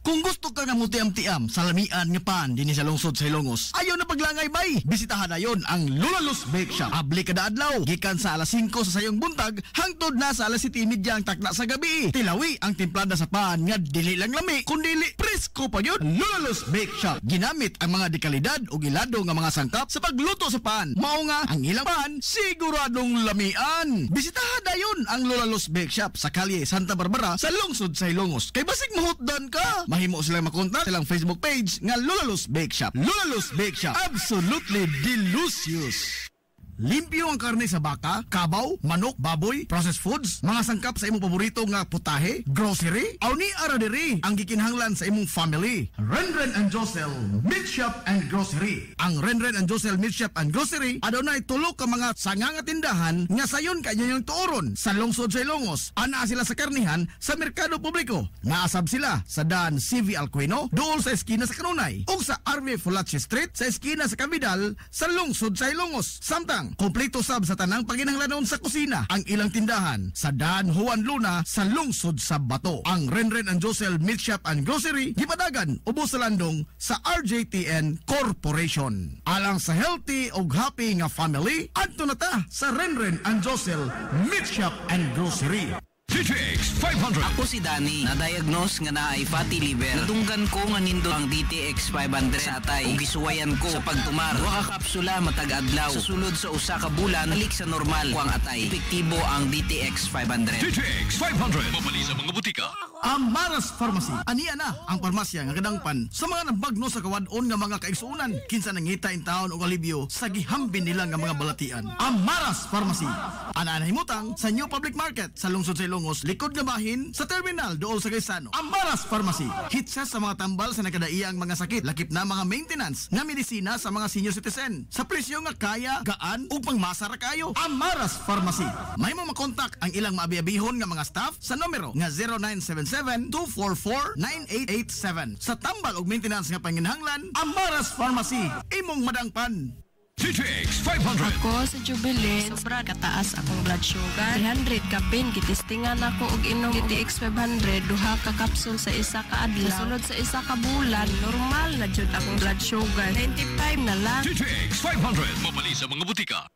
Kung gusto ka nga mutiam-tiam sa lamian nga pan dinhi sa lungsod sa Hilongos, ayaw na paglangay bay. Bisitahan na yon ang Lulalos Bake Shop. Abli kada adlaw, gikan sa alas 5 sa sayong buntag hangtod na sa alas 7:30 ang takna sa gabi. Tilawi ang timplada sa pan nga dili lang lami, kundi presko pa yun. Lulalos Bake Shop ginamit ang mga dekalidad o gilado nga mga sangkap sa pagluto sa pan. Mao nga ang ilang pan siguradong lamian. Bisitahan na yon ang Lulalos Bake Shop sa kalye Santa Barbara sa lungsod sa Hilongos. Kay basig mahutdan ka, mahimo silang makontak silang Facebook page nga Lulalos Bake Shop. Lulalos Bake Shop, absolutely delicious. Limpyo ang karne sa baka, kabaw, manok, baboy, processed foods, mga sangkap sa imong paborito nga putahe, grocery, aw ni ara diri ang gikinahanglan sa imong family. Renren and Josel Meat Shop and Grocery. Ang Renren and Josel Meat Shop and Grocery adunay tulo ka mga sanga nga tindahan nga sayon kanyang tuoron sa lungsod sa Ilongos. Ana sila sa karnihan sa merkado publiko. Naasab sila sa Dan CV Alcuino dool sa eskina sa Kanunay ug sa RV Fulache Street sa eskina sa Cabidal sa lungsod sa Ilongos. Samtang kompleto sab sa tanang panginhanglanon sa kusina ang ilang tindahan sa Dan Juan Luna sa lungsod sa Bato. Ang Renren and Josel Meat Shop and Grocery gipadagan ubos sa landong sa RJTN Corporation. Alang sa healthy ug happy nga family, adto na ta sa Renren and Josel Meat Shop and Grocery. DTX 500. Ako si Danny, na-diagnose nga naay fatty liver. Natunggan ko nga nindo ang DTX 500 sa atay. Ug gisuwayan ko sa pagtumar. Duha ka kapsula matag adlaw. Sa sulod sa usa ka bulan, balik sa normal ko ang atay. Epektibo ang DTX 500. DTX 500. Mapali sa mga butika. Amaras Pharmacy. Aniya na ang parmasya nga kadangpan sa mga nabagno sa kawadon nga mga kaigsuonan. Kinsa nangita in taon og alibyo sa gihambin nila nga mga balatian. Amaras Pharmacy. Ana nahimutang sa New Public Market sa lungsod sa Ilongos, likod nga bahin sa terminal dool sa Gaisano. Amaras Pharmacy. Hitsa sa mga tambal sa nakadaiyang mga sakit, lakip na mga maintenance nga medisina sa mga senior citizen. Sa presyo nga kaya, gaan ug pangmasa ra kayo. Amaras Pharmacy. May mo makontak ang ilang maabi-abihon nga mga staff sa numero nga 0977-244-9887. Sa tambal ug maintenance nga panginhanglan, Amaras Pharmacy. Imong madangpan. DTX 500. Ako sa Jubilee, sobra kataas akong blood sugar. 300 kapin, gitistingan ako og inom DTX 500, duha ka kapsul sa isa ka adlaw. Sunod sa isa ka bulan, normal na jud akong blood sugar. 95 na lang. DTX 500. Mapali sa mga butika.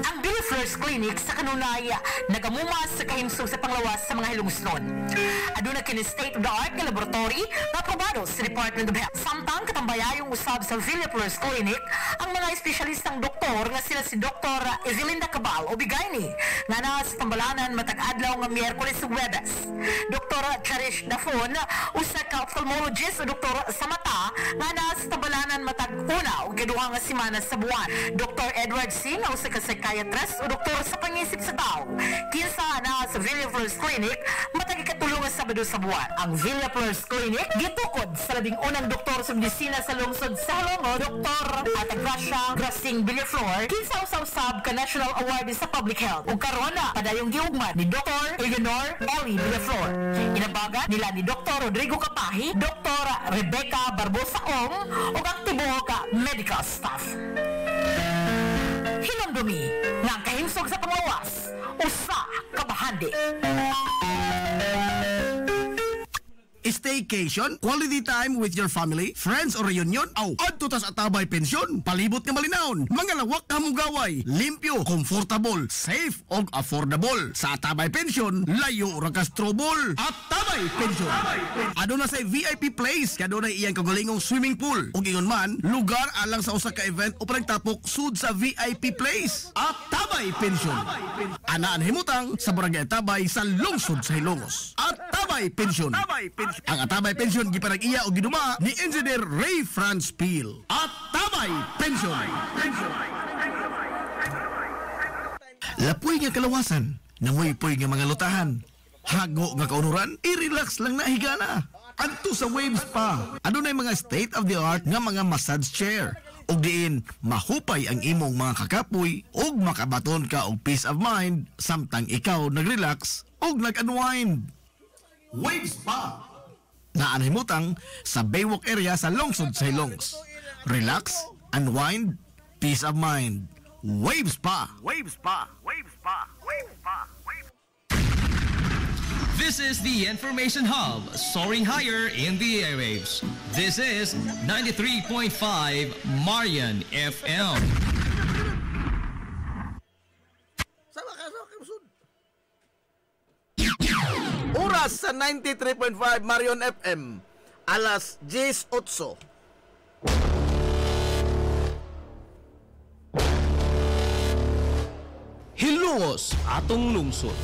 Ang Billy First Clinic sa Kanunaya nagamumas sa kahimsog sa panglawas sa mga hilungsnon. Aduna kini state-of-the-art nga laboratory na aprobado aprobado sa Department of Health. Samtang katambayayong usab sa Villa Flores Clinic ang mga espesyalistang doktor nga sila si Dr. Evelinda Cabal o Bigayni nga na sa tambalanan matag adlaw nga Miyerkules ug Huwebes. Dr. Cherish Dafon usa ka ophthalmologist o doktor sa mata nga na sa tambalanan matag una ug kaduha nga semana sa buwan. Dr. Edward Singh usa ka psychiatrist o doktor sa pangisip sa tao. Kinsa na sa Villa Flores Clinic matag ikatulong nga Sabado sa buwan. Ang Villa Flores Clinic gitukod sa labing unang doktor sa medisina sa lungsod sa Halongo, Dr. Atagracia Grasing Villaflor, kinsa usab ka National Award sa Public Health. Ug karon na padayong giugmad ni Dr. Eleanor Ellie Villaflor. Inabaga nila ni Dr. Rodrigo Kapahi, Dr. Rebecca Barbosa Ong ug ang tibuok ka medical staff. Hinumdumi nga ang kahimsog sa panglawas, usa ka bahandi. Staycation, quality time with your family, friends or reunion, adto tas Atabay Pensyon, palibot nga malinawon, mga lawak na mugaway, limpyo, comfortable, safe og affordable. Sa Atabay Pensyon, layo ra ka trouble. Atabay Pensyon. Aduna say VIP place, kaduna iyang kagulingong swimming pool. Ug ingon man, lugar alang sa usa ka event o pagtapok sud sa VIP place. Atabay Pensyon. Anaan himutang sa Barangay Atabay sa lungsod sa Hilongos. Atabay Pensyon. Ang Atabay Pensyon gipanag-iya o giduma ni Engineer Ray Franz Peel. Atabay Pensyon. Lapoy nga kalawasan, nangoy-poy nga mga lutahan, hago nga kaunuran, i-relax lang na higana. Adto sa Waves Spa, adunay mga state-of-the-art nga mga massage chair. Og diin, mahupay ang imong mga kakapoy og makabaton ka og peace of mind samtang ikaw nag-relax og nag-unwind. Waves Spa na anhimutang sa Baywalk area sa lungsod sa Hilongos. Relax, unwind, peace of mind. Waves Spa. Waves Spa. Waves Spa. Waves Spa. This is the Information Hub, soaring higher in the airwaves. This is 93.5 Marian FM. Oras sa 93.5 Marion FM, alas 10:08. Hilongos atong lungsod.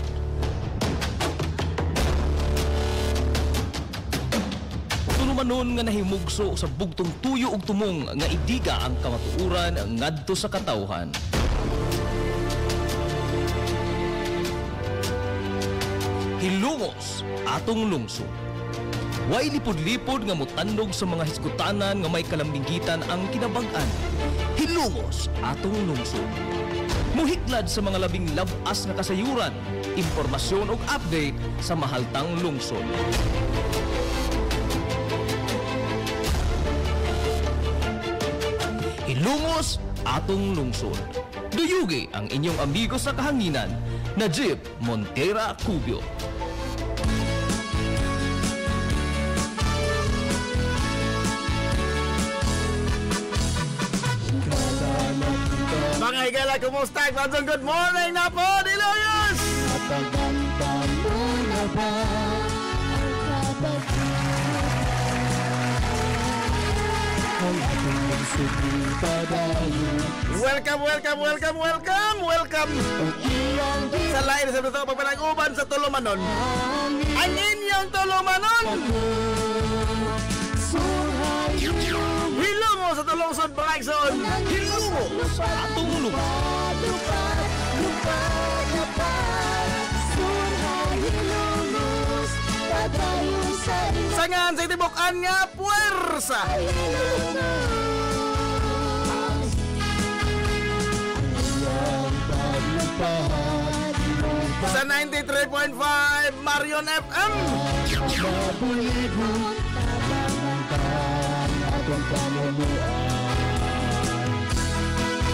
Tulumanon nga nahimugso sa bugtong tuyo ug tumong nga idiga ang kamatuuran ngadto sa katawhan. Hilongos atong lungsod. Way lipod-lipod nga mutandog sa mga hisgutanan nga may kalambingitan ang kinabag-an. Hilongos atong lungsod. Muhiklad sa mga labing labas nga kasayuran, impormasyon ug update sa mahaltang lungsod. Hilongos atong lungsod. Duyugi ang inyong amigo sa kahanginan, Najib Montera Cubio. Mga higala, kumusta? Good morning na po, Diloyos! Mataganda mo na ba ang Welcome! Sa lain sa ito, pagpanaguban sa Tulumanon. Ang inyong Tulumanon! Hilongo sa Tulungsod, Baraigson! Hilongo sa Tulong! Sangan sa itibukan nga puwersa! Sa 93.5 Marion FM.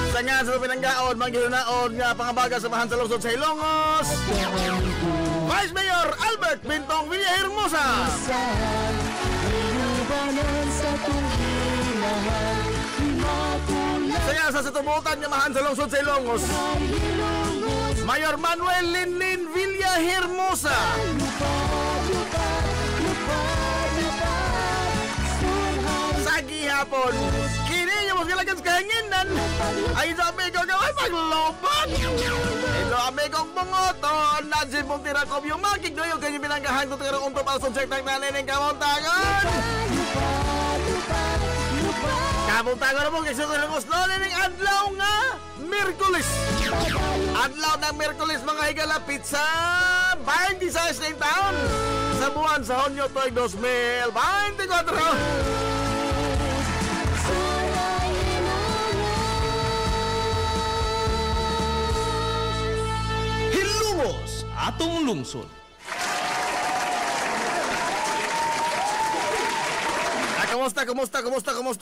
Sa nga sa pinanggaon, manggilunaon nga pangabaga sa mahan sa lungsod sa Hilongos, Vice Mayor Albert Bintong Villahermosa. Sa nga sa situbutan nga mahan sa lungsod sa Hilongos, Mayor Manuel Linlin Villahermosa. gapon. Kini yung mas galagas kahanginan. Ay sabi ko gawin paglobat. Ito amigong bungoton. Nansin mong tirakob yung makik doyo. Kanyang binanggahan ko tingin unto para subject ng nanin ng kamuntagan. Kamuntagan na po kasi ko ng uslo ng adlaw nga Miyerkules. Adlaw ng Miyerkules mga higalapit sa 26 ng taon sa buwan sa Hunyo tuig 2024. Atong lungsod.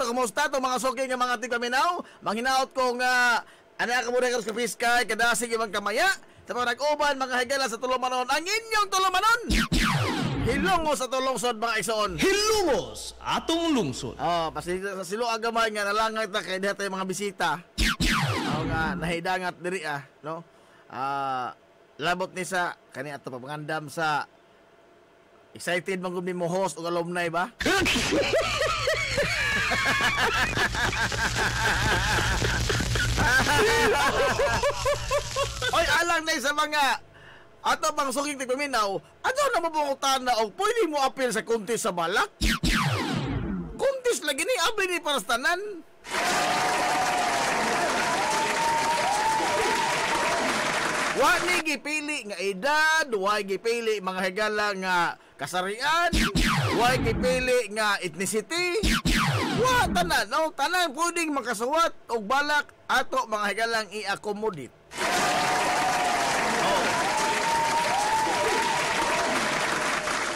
Kumusta to mga soking nga mga tigpaminaw? Manghinaot ko nga ana ka muna ka piskay kadasig ibang kamaya. Sa mga nag-uban mga higala sa Tulumanon, ang inyong Tulumanon. Hilungos sa lungsod mga ison. Hilungos atong lungsod. Oh, pasi sa silo agamay nga nalangat ta kay dito mga bisita. Nga nahidangat diri no? Labot ni sa kani ato pagandam sa excited man gud mo host ug alumni ba? Oy, alang na sa mga ato bang suging tigpaminaw, ato na mapungutan na og pwede mo apil sa contest sa balak? Contest lagi ni abi ni para sa tanan. Wa ni gipili nga edad, wa gipili mga higala nga kasarian, wa gipili nga ethnicity. Wa tanan, no? Tanan pwedeng makasuwat og balak ato mga higalang i-accommodate.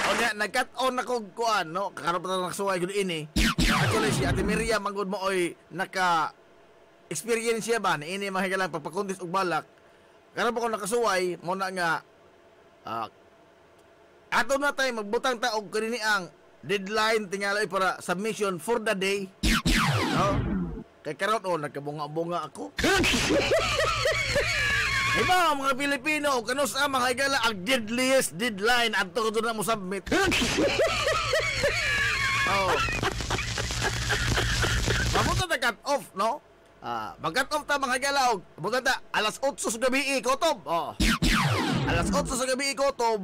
O nga, nagkat-on ako kuan, no? Kakarap na nakasuway gud ini. Actually, si Ate Miriam manggod mo oy naka-experience siya ba? Ini mga higalang pagpakundis og balak. Karena po kung nakasuway, muna nga, ato na tayo magbutang taog kanini ang deadline tingalay para submission for the day. No? Kay karon nagkabunga-bunga ako. Iba mga Pilipino, kanus mga higala ang deadliest deadline ato ko na mo submit. Oh. Mabuta na cut off, no? Mag-cut off ta mga higala og buta ta alas 8 sa gabi ikotob. Oh. Alas 8 sa gabi ikotob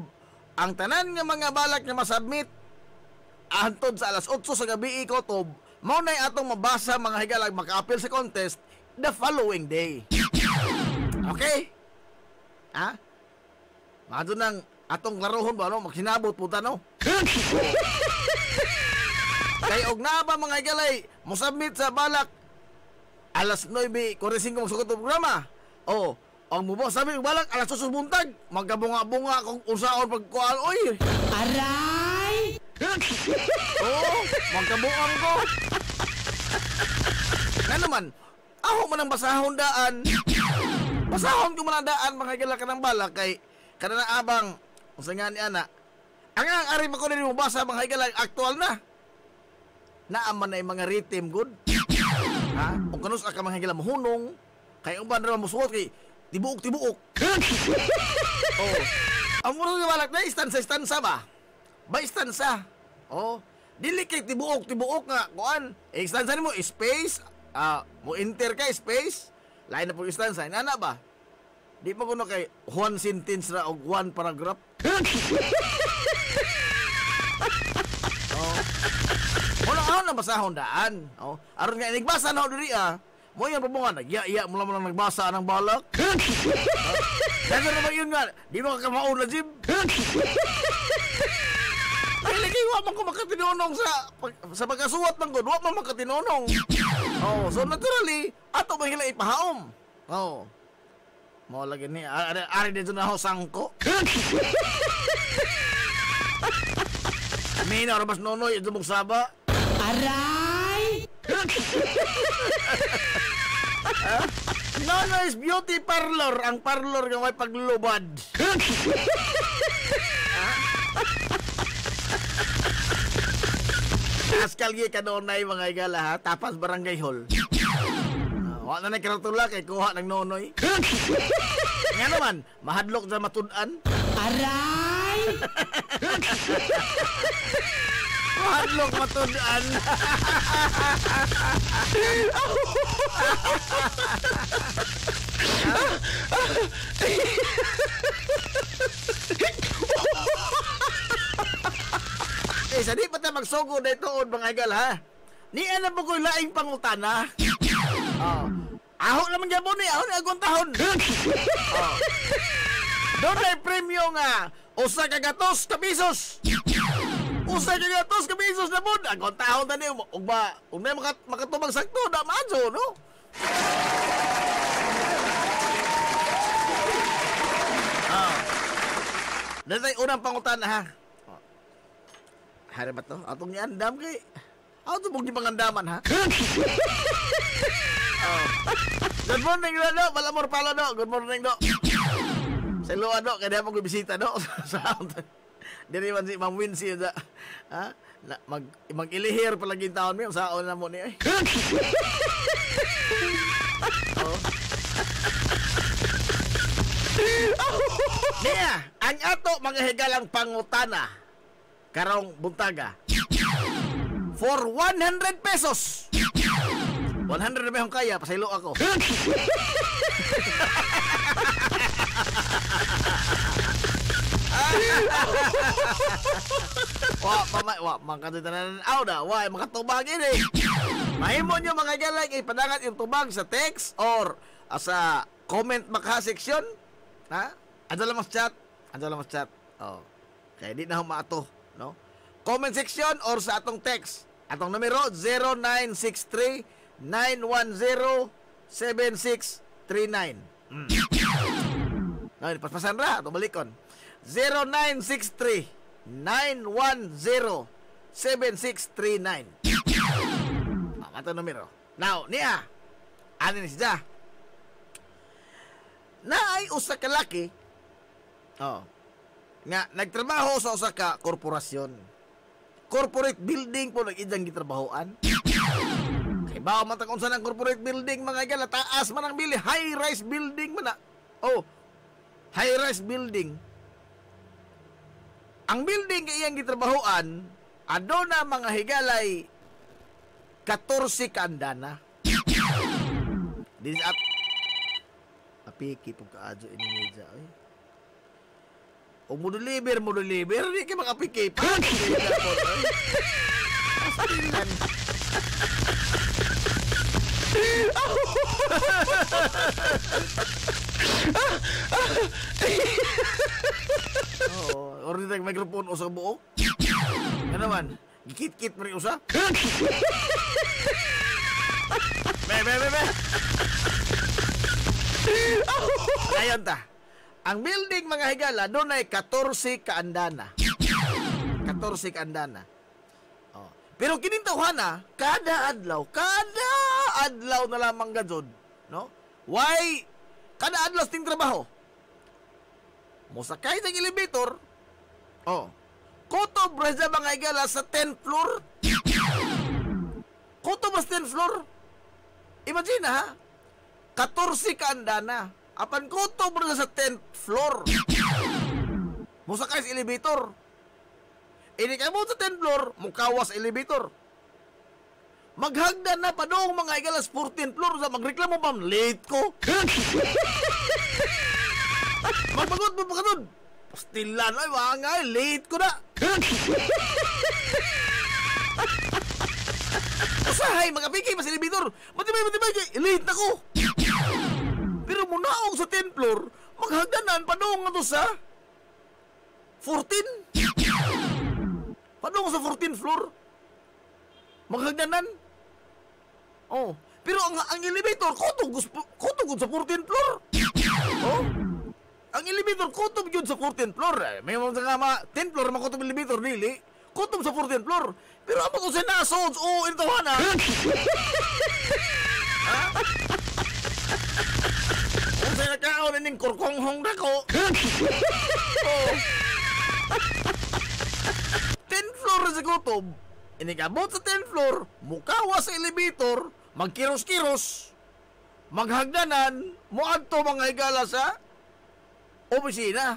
ang tanan nga mga balak nga masubmit antod sa alas 8 sa gabi ikotob mao nay atong mabasa mga higala maka-appeal sa contest the following day. Okay? Ha? Mado nang atong laruhon ba no magsinabot puta no. Kay og na ba mga higalay mo submit sa balak alas 9:45 magsugot ang programa. Oh, ang mubo sabi balak alas 8 buntag, magkabunga-bunga kung unsaon pagkuan oy. Aray! Oh, magkabuang ko. Nga naman, ako man ang basahon daan. Basahon ko man ang daan mga higala ka ng balak kay kada na abang unsa nga ni ana. Ang ari pa ko nila mabasa mga higala aktual na. Naaman na yung mga rhythm good. Ha? Kung kanus ka mga higala mahunong, kaya ang bandara mo suot kay tibuok. Oh. Ang muna nga balak na istansa ba? Ba istansa? Oh. Dili kay tibuok nga kuan. Istansa nimo space, mo enter ka space. Lain na po istansa, nana ba? Di mo kuno kay one sentence ra og one paragraph. Oh. Wala na basahon daan. Oh, aron nga nagbasa na diri mo yan pabungan iya mo lang nagbasa ng balak. Dagan na ba yun nga? Di mo ka kamaon na Jim. Ay lagi wa man ko makatinonong sa pagkasuwat man gud, wa man makatinonong. Oh, so naturally ato man hila ipahaom. Oh. Mo lagi ni ari dito na ho sangko. Mina rabas nonoy ito mong saba. Aray! Nonoy's Beauty Parlor. Ang parlor nga may paglubad. Askalgi ka nonay mga igala ha. Tapas Barangay Hall. Wala na karatula kay kuha ng nonoy. Nga naman, mahadlok sa matudan. Aray! Hadlok matudan. Sa di pa tayo magsugod na itoon, mga igal, ha? Ni ana po ko'y laing pangutana. Aho naman dyan mo ni, aho ni agong tahon. Doon ay premyo nga, usa kagatos kapisos. Usa kagatos kapisos na po. Agong tahon na ni, ug may makatubang sakto, na madzo, no? Doon ay unang pangutana, ha? Hari ba to? Atong niandam kay... Ato mong di pangandaman, ha? Good morning, do. Malamor pala, do. Good morning, do. Sa luwa, do. Kaya mo bisita, do. Diri man si Mang Wincy, do. Ha? Mag-ilihir palagi taon mo. Saon na mo niya, eh. Niya, ang ato mga higalang pangutana karong buntaga for 100 pesos. 100 na may kaya, pasaylo ako. Makatutanan na, makatubag ini. Mahimo nyo mga galang ipadangat yung tubag sa text or sa comment maka-section. Ha? Adyo lang mas chat. Oh. Kaya di na humaato, no? Comment section or sa atong text. Atong numero 0963-910-7639. No, paspasan ra, atong balikon. 0963-910-7639. Atong numero. Now, niya. Ano ni siya? Na ay usa ka laki. Nga nagtrabaho sa usa ka korporasyon. Corporate building po nag-idang gitrabahoan. Kay ba man ta unsa nang corporate building mga igala, taas man ang building, high-rise building man na. High-rise building. Ang building kay iyang gitrabahoan, aduna mga higalay 14 ka andana. This up apiki pug kaadyo ini media ay. O mo deliver di kay makapiki pa. Or di tayong microphone o sa buo. Ano man? Gikit-kit mo rin usa? Be. Ayan ta. Ang building mga higala, doon ay 14 ka andana. 14 ka andana. Pero kinintawhana, kada adlaw na lamang gajod, no? Why? Kada adlaw ting trabaho. Musakay sa elevator. Kutob ra sa mga higala sa 10th floor. Kutob sa 10th floor. Imagine ha, 14 ka andana. Apan kutob ra sa 10th floor. Musakay sa elevator. Ini ka mo sa 10th floor, mukawas elevator. Maghagdan na pa doong mga igalas 14th floor sa magreklamo pa, late ko. Magpagod mo pa ka doon. Pastilan, ay wangay, late ko na. Usahay, magapiki pa sa elevator. Matibay, late na ko. Pero munaong sa 10th floor, maghagdanan pa doong nga to sa 14. Paano sa 14th floor? Maghagdanan? Pero ang elevator, kutugod sa 14th floor. Ang elevator, kutob yun sa 14th floor. May mga nga 10th floor, makutob elevator, dili. Kutob sa 14th floor. Pero apa ko sa nasod? Ito na. Kung sa'yo nagkaon, ining kurkonghong na ko. 10th floor sa kutob, inigabot sa 10th floor, mukawa sa elevator, magkiros-kiros, maghagdanan, muadto mga higala sa opisina.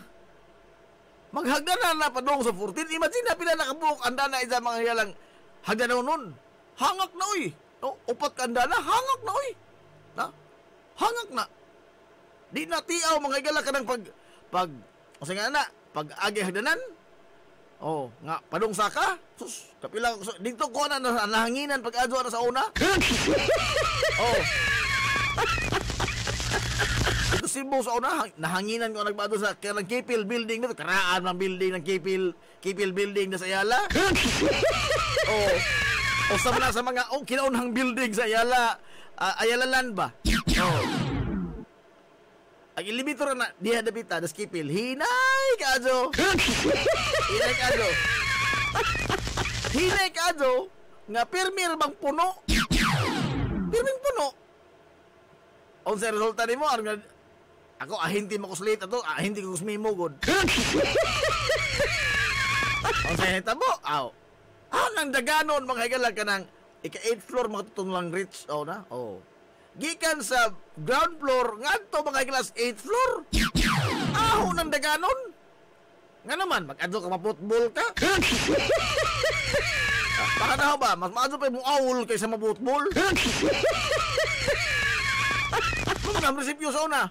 Maghagdanan na padong sa 14. Imagine na pila nakabuok anda na isa mga hiyalang hagdanan nun. Hangak na oy. No, upat ka anda na, hangak na oy. Na? Hangak na. Di na tiaw mga higala ka ng pag o nga na, pag agi hagdanan. Oh, nga padong saka. Sus, kapila dito ko na nahanginan pag adto na sa una. Oh. Ito Cebu sa una, nahanginan ko nagbado sa kanang Kipil building na, karaan ng building ng Kipil building na sa Ayala. Oh. O sa mga kinaunhang building sa Ayala, Ayala Land ba? Oh. Ang elevator na diha dapita das Kipil. Hinay kaadyo. Hinay kaadyo nga permir bang puno. Permir puno. Unsa resulta nimo nga ako ahinti mo ko slate ato, ahinti ko smimo god. Unsa hitabo? Aw. Nang daganon mga higala kanang ika-8th floor makatutong lang reach na. Oh. Gikan sa ground floor ngadto mga higala 8th floor. Nang daganon. Nga naman mag-adto ka maputbol ka. Para na ba? Mas maadto pa mo awol kaysa maputbol. Ang resipyo sa una.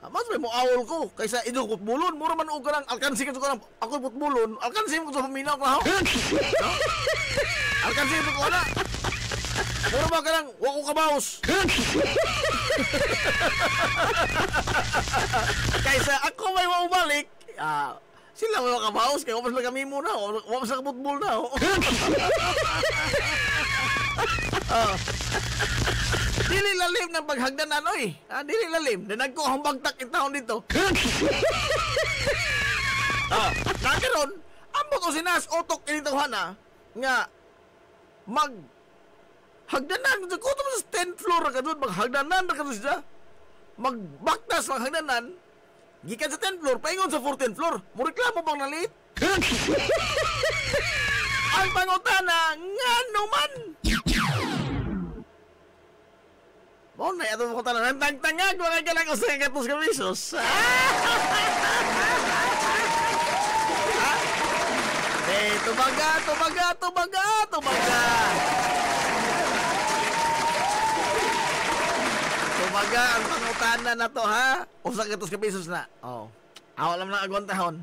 Mas may mo awol ko kaysa idong putbulon. Mura man o ka ng alkansi ka ng ako putbulon. Alkansi mo ko sa paminaw ka ho. No? Alkansi mo ko na. Mura ba ka ng wako kabaos. Kaysa ako may maubalik. Sila may makabaos. Kaya wapas lang kami muna. Wapas lang putbol na. Dili lalim ng paghagdanan oy. Dili lalim. Dinagko ang bagtak itahon dito. Nakaroon, ambot o sinas otok initawhan nga mag hagdanan ko to sa 10th floor ka doon maghagdanan ka doon siya. Magbaktas maghagdanan. Gikan sa 10th floor, paingon sa 14th floor. Mureklamo bang nalit? Ang pangutana ngano man. Oh, na ito ko tanong. Nagtangtangag, mga galang ko sa katos kamisos. Tumaga. Tumaga ang pangutana na to, ha? O sa katos kamisos na. Oh. Alam na agwantahon.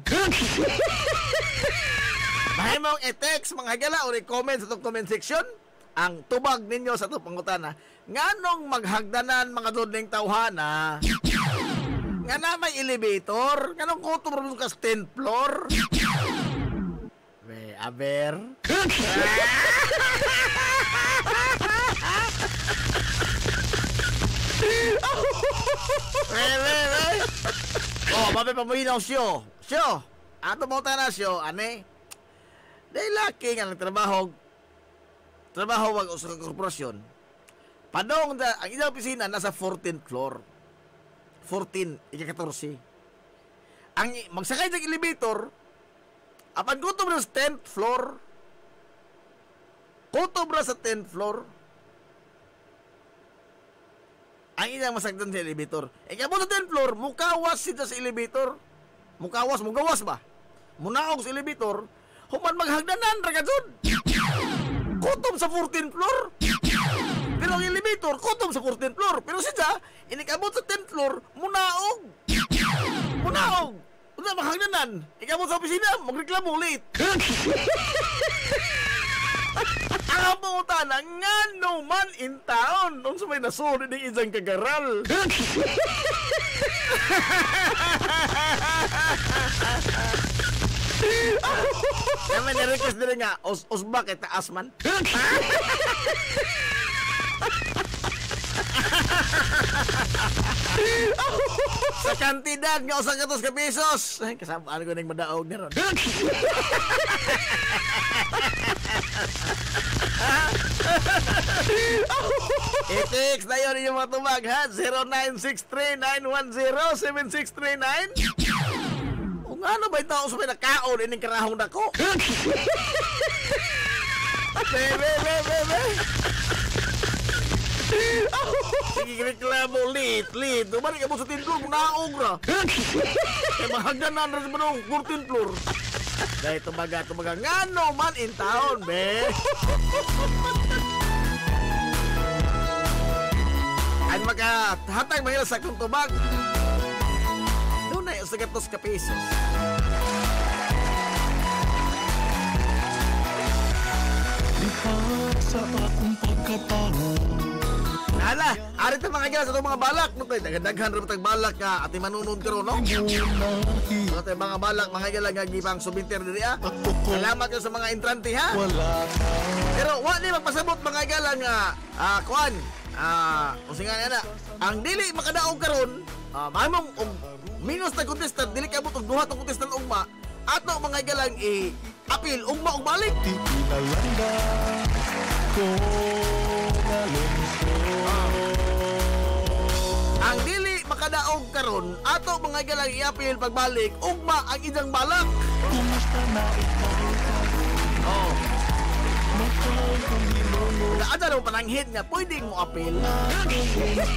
Bahay mong i-text, mga gala, o i-comment sa itong comment section. Ang tubag ninyo sa itong pangutana. Nganong maghagdanan mga dudling tawhana? Nga na may elevator? Nganong kuto mo ka sa 10th floor? Aber? Mabe pamuhinaw siyo. Ato mo tayo na siyo, ane? Dahil laki nga nagtrabaho wag sa korporasyon. Padong ang ilang opisina nasa 14th floor. 14, ika-14. Ang magsakay ng elevator, apan kutob na sa 10th floor. Ang ilang masakdan sa elevator. Ikabot sa 10th floor, mukawas sila sa elevator. Mugawas ba? Munaog sa elevator, human maghagdanan, ragadun. Kutob sa 14th floor. Pero ang elevator, kutob sa 14th floor. Pero siya, inikabot sa 10th floor, munaog. Una maghagdanan. Ikabot sa opisina, magreklamo ulit. Ang pangutana, nga no man in town. Nung sa may nasunod ng isang kagaral. Naman na-request din nga, osbak ita asman. Sa kantidad nga usang katos ka pesos. Ay, kasabaan ko nang madaog na ron. I-text na yun yung mga tumag, ha? 0963-910-7639. O nga ano ba yung tao sa may nakaon ining karahong na ko? Bebe. Sige reklamo lit. Dumani ka mo sa tinfloor kung naog ra. Kaya mahagdanan ra sa manong 14th floor. Dahil tumaga ngano man in town, be. Ay makahatag mahila sa kong tubag. Doon na yung sagatos ka pesos. Sa akong pagkatao. Hala, ari ta mga gilas atong mga balak no kay daghan ra tag balak nga ati manunod karon no. Ate mga balak mga gilas nga gipang subinter diri ah. Salamat kayo sa mga entrante ha. Pero wa ni magpasabot mga gilas nga kuan usingan na ang dili makadaog karon mahimong minus na contestant dili ka og duha tong contestant ugma ato mga gilas apil ugma og balik. Ang dili makadaog karon ato mga galang iapil pagbalik ugma ang inyang balak. Kumusta na ikaw? Oh. Naada raw pananghid nga pwedeng mo apil.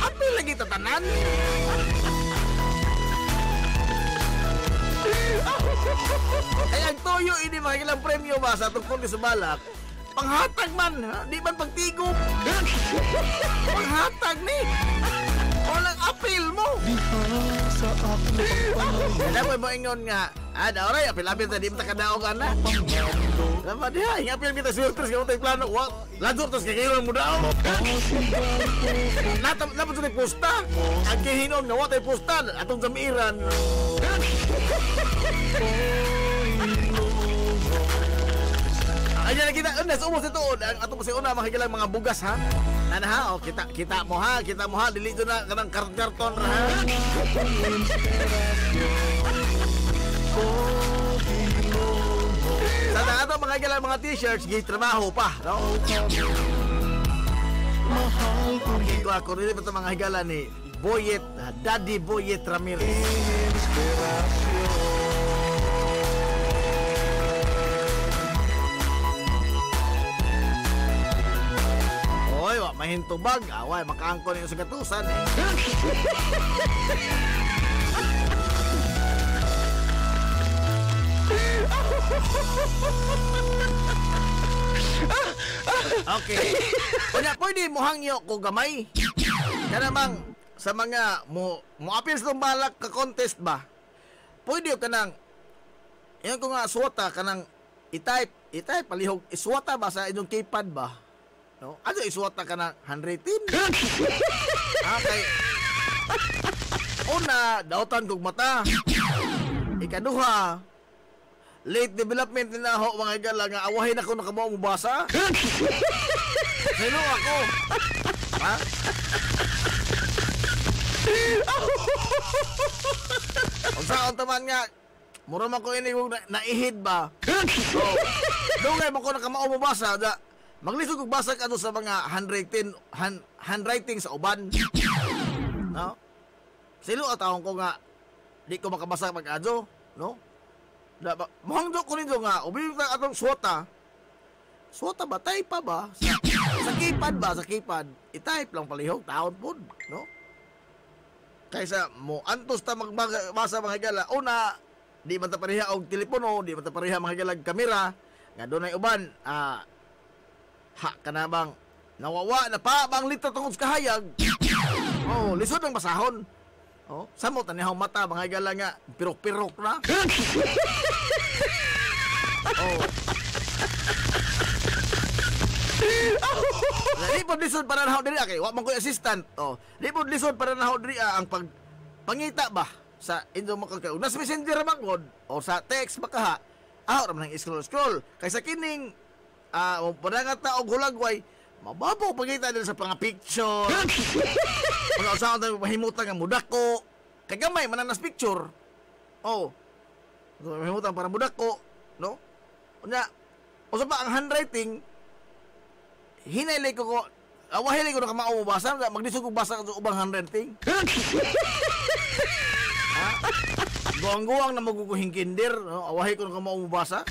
Apil lagi tatanan. Ay ang toyo ini mga ilang premyo ba sa tungkol sa balak? Panghatag man, ha? Di man pagtigom. Panghatag ni. Walang apil mo. Alam mo ingon nga, oray, apil-apil ta, di mo takadaog na. Lama diha, yung apil kita surtres, kaya mo tayo plano. Ladur, tapos kakaroon mo daw. Napot sa tayo pusta. Ang kihinon nga, wala tayo pusta. Atong samiran. Ayan na kita, sa umos ito, ang atong kasi una, makikilang mga bugas ha. Nana ha, o kita mo ha, dili ito na kanang karton ha. Sa na atong makikilang mga t-shirts, gitrabaho pa, no? Ito ako rin ito mga higala ni Boyet, Daddy Boyet Ramirez. Oy, wa mahintubag, away makaangkon niyo sa gatusan. Okay. Kunya pwede mo hangyo ko gamay. Kana mang sa mga mo apil sa balak ka contest ba? Pwede ka nang yan ko nga suwata kanang i-type palihog iswata ba sa inyong keypad ba? No? Ano isuwata ka na handwriting? Okay. Una, dautan kong mata. Ikaduha, late development na ho mga igala nga awahin ako nakamaw mo basa. Sino ako? Ha? Kung saan taman nga, mura man ko ini naihid ba? So, dungay mo ko nakamaw mo basa. Maglisod kong basa ka sa mga handwriting sa uban. No? Silo at akong ko nga di ko makabasa mag-adyo, no? Mohangdo ko nito nga, ubibig na atong swata. Swata ba? Type pa ba? Sa keypad ba? Sa keypad. I-type lang palihog, taon po, no? Kaysa mo, antos ta magbasa mga gala. Una, di man ta pareha og telepono, di man ta pareha mga galag kamera. Nga doon ay uban, ha, kanabang nawawa na pa bang lito tungkol sa kahayag. Oh, lisod ang basahon. Oh, samo tanihang mata mga gala nga pirok-pirok na. Oh. Di po lisod para nahaw diri kay wa man koy assistant. Oh, di po lisod para nahaw diri ang pangita ba sa inyong makakaw. Nas messenger man god o sa text makaha. Ra man scroll kaysa kining padangat na og hulagway, mababaw pagkita din sa mga picture. Kung saan tayo mahimutan nga mudako, kay gamay mananas picture. Oh, mahimutan para mudako, no? Unya, usa pa ang handwriting, hinay ko awahili ko na kamao basa, magdisog ko basa sa ubang handwriting. Guwang-guwang na maguguhing kinder, no? Awahi ko na kamao basa.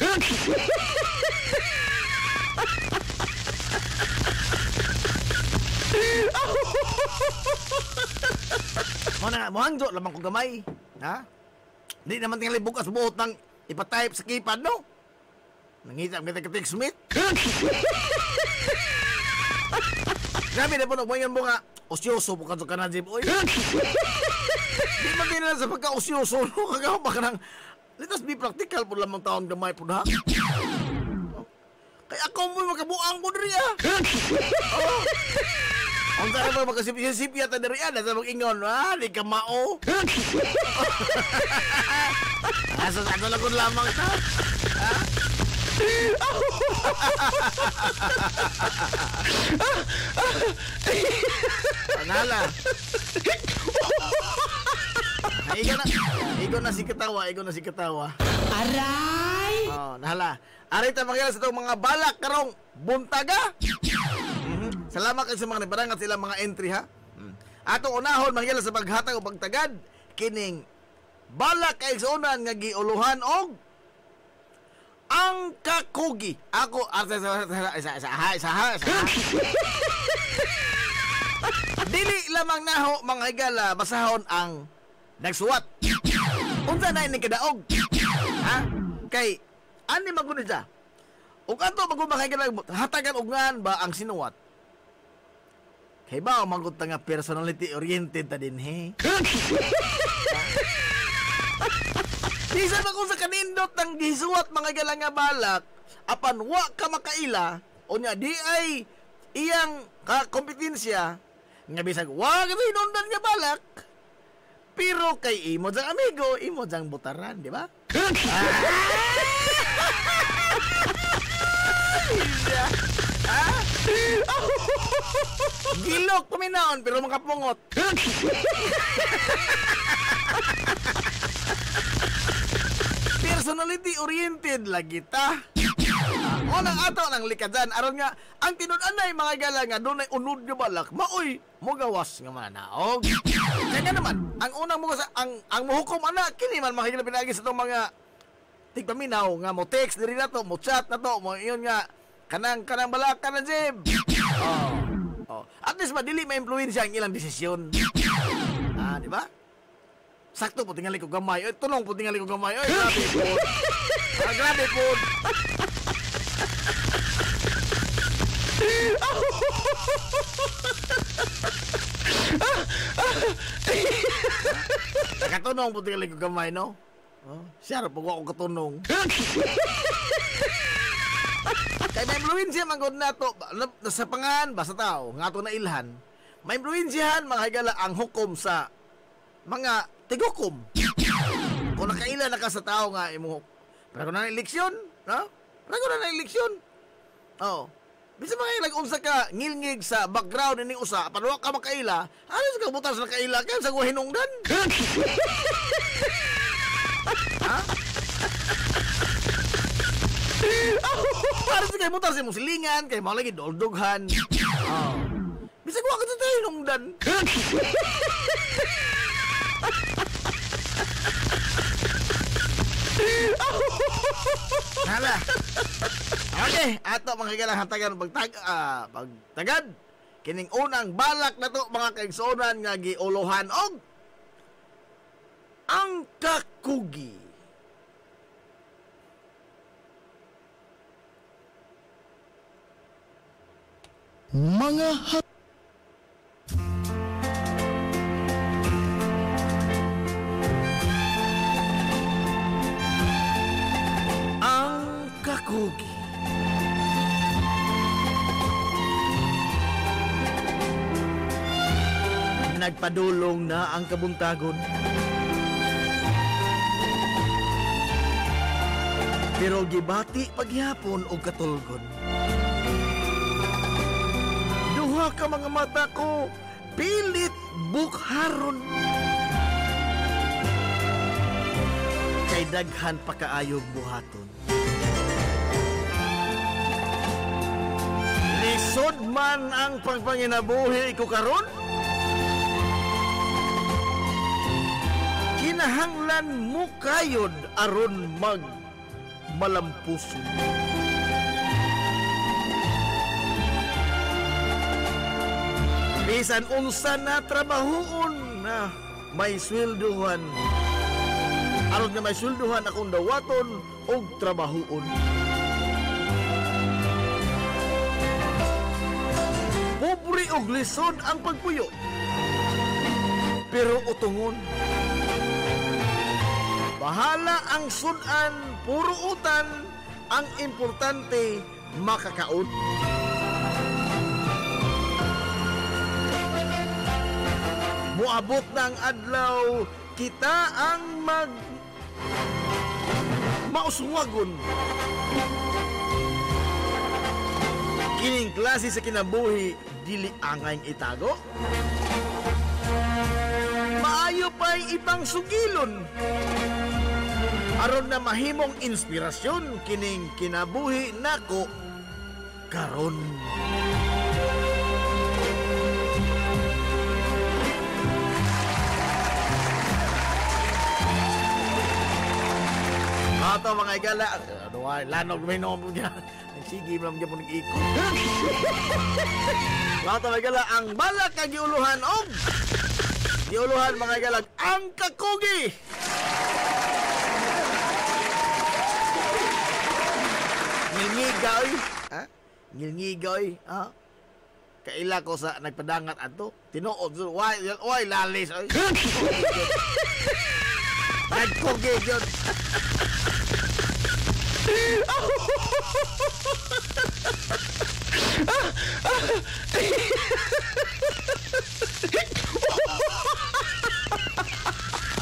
Mohangjo lamang ko gamay. Ha? Di naman tingali bukas buot ng ipatype sa keypad, no? Nangita kita ka text Smith. Grabe na po, nagwayan mo nga, osyoso po ka na, Jim. Uy. Di man din na sa pagka-osyoso, no? Kagawa ba ka ng, let us be practical po lamang taon gamay po na. Kaya ako mo makabuang po diri, ah. Oh. Ang sana ba magkasipya ta diri, ah. Nasa mag-ingon, ah. Di ka mao. Asa sa ako lagon lamang ta. Ha? Panala. Igo na si katawa. Aray! Oh, nahala. Aray ta mga sa itong mga balak karong buntaga. Salamat kayo sa mga niparangat sila mga entry, ha. Atong unahon mga sa paghatag o pagtagad kining balak kay sunan nga giuluhan og ang kakugi. Ako isa. Dili lamang naho mga higala basahon ang nagsuwat. Unsa na ini kadaog? Ha? Kay ani magunod siya. Ug ato magumakahay ka hatagan ugngan ba ang sinuwat? Kay ba magut nga personality oriented ta din he. Bisan ba kung sa kanindot ng gisuwat mga galang nga balak, apan wa ka makaila, o niya di ay iyang kompetensya, nga bisag wa ka hinundan nga balak, pero kay imo dang amigo, imo dang butaran, di ba? Gilok paminaon, pero makapungot. Personality oriented lagi ta. Unang ato ng likadan aron nga ang tinud-anay mga gala nga dunay unod nga balak maoy mogawas nga manaog. Kaya naman ang unang mo ang muhukom ana kini man makikita pinagi sa tong mga tigpaminaw nga mo text diri na to, mo chat na to, mo iyon nga kanang balak ka na Jeb. Oh. At least madili ma-influensya ang ilang desisyon. Di ba? Sakto po tingali ko gamay. Oy, tunong po tingali ko gamay. Oy, grabe po. Grabe po. Nakatunong po tingali ko gamay, no? Siya po ako katunong. Kaya may influensya manggod na to sa pangan, basta tao, nga to na ilhan. May influensyahan mga higala ang hukom sa mga tigukom. Kung nakaila na ka sa tao nga imo. Pero na eleksyon, no? Pero na eleksyon. Oh. Bisa mga ilag-unsa ka ngilngig sa background ni usa, panuwa ka makaila. Ano sa kabutas na kaila kan sa hinungdan? Ha? Para sa kayo butas mo silingan, kay mga lagi doldughan. Oh. Bisa ko ka sa hinungdan. Hala. Okay, ato mga kailang hatagan pagtagad. Kining unang balak na to mga kaigsunan nga giuluhan og ang kakugi. Mga ang kakugi. Nagpadulong na ang kabuntagon. Pero gibati paghapon og katulgon. Duha ka mga mata ko, pilit bukharon. Kay daghan pa kaayog buhaton. Lisod man ang pagpanginabuhi ko karon. Kinahanglan mo kayod aron malampuson. Bisan unsa na trabahoon na may swelduhan. Aron nga may swelduhan akong dawaton og trabahoon. Pobre og lisod ang pagpuyo. Pero utungon. Bahala ang sudan, puro utan, ang importante makakaon. Muabot na ang adlaw, kita ang mauswagon. Kining klase sa kinabuhi, dili angay itago. Maayo pa'y ibang sugilon. Aron na mahimong inspirasyon kining kinabuhi nako karon. Ato mga igala, lanog may nombo niya. Sige lang niya po nag-ikot. Ato mga igala, ang balak ang giuluhan og giuluhan mga igala, ang kakugi. Ngilngigoy, ha? Ngilngigoy, ha? Kaila ko sa nagpadangat ato. Tinuod, why lalis, oy. Nagkugi yun.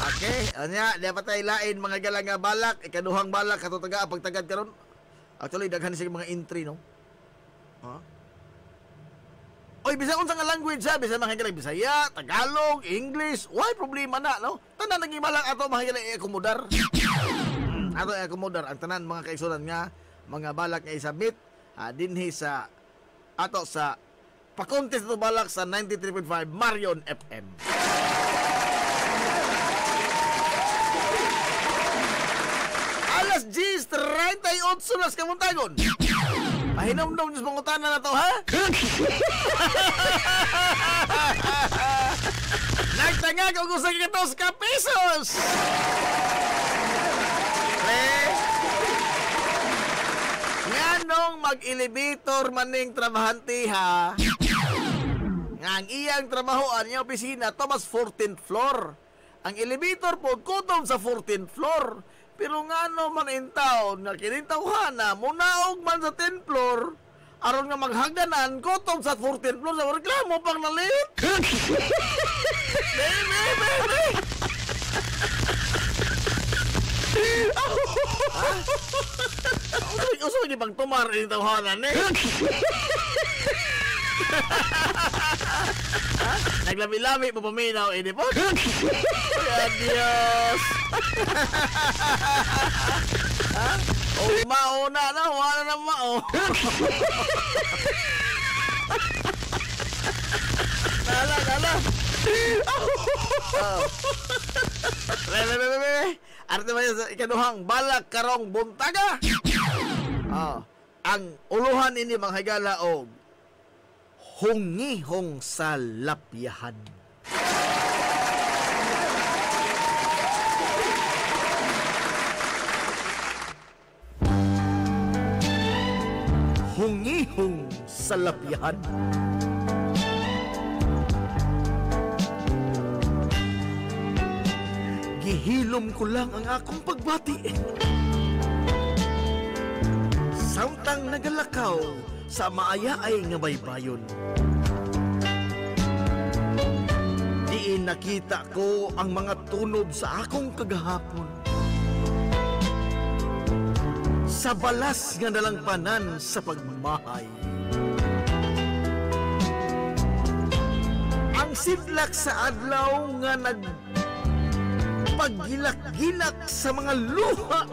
Okay, anya, dapat tayo lain mga galang nga balak, ikaduhang balak kato taga pagtagad karon. Actually daghan sig mga entry, no. Ha? Oy, bisa unsa nga language sa bisa mga galang Bisaya, Tagalog, English, why problema na, no? Tanan nang ibalak ato mga galang i-accommodar. Ato i-accommodar ang tanan mga kaigsunan nga mga balak nga isubmit dinhi sa ato sa pa-contest to balak sa 93.5 Marion FM. Alas 10:38 nas kamuntagon. Pahinom-nom sa pangutanan na to, ha? Nagtangag og usa ka pesos. Nganong mag-elevator maning trabahante, ha? Nga ang iyang trabahoan niya opisina to mas 14th floor. Ang elevator po kutob sa 14th floor. Pero ngano man intaw na kinintawhana munaog man sa 10th floor aron nga maghagdanan kutob sa 14th floor sa reklamo pang nalit. Baby. Uso di bang tumar ini tawhanan eh. Naglabi-labi mo paminaw ini po. Adios. Oh, mauna na, wala na mao. Nala. Arte ba sa ikaduhang balak karong buntaga? Ang uluhan ini mga higala og hungihong sa lapyahan. Hungihong sa lapyahan. Gihilom ko lang ang akong pagbati. Samtang nagalakaw sa maayaay nga baybayon. Diin nakita ko ang mga tunob sa akong kagahapon. Sa balas nga nalangpanan sa pagmahay. Ang sidlak sa adlaw nga nagpagilak-gilak sa mga luha.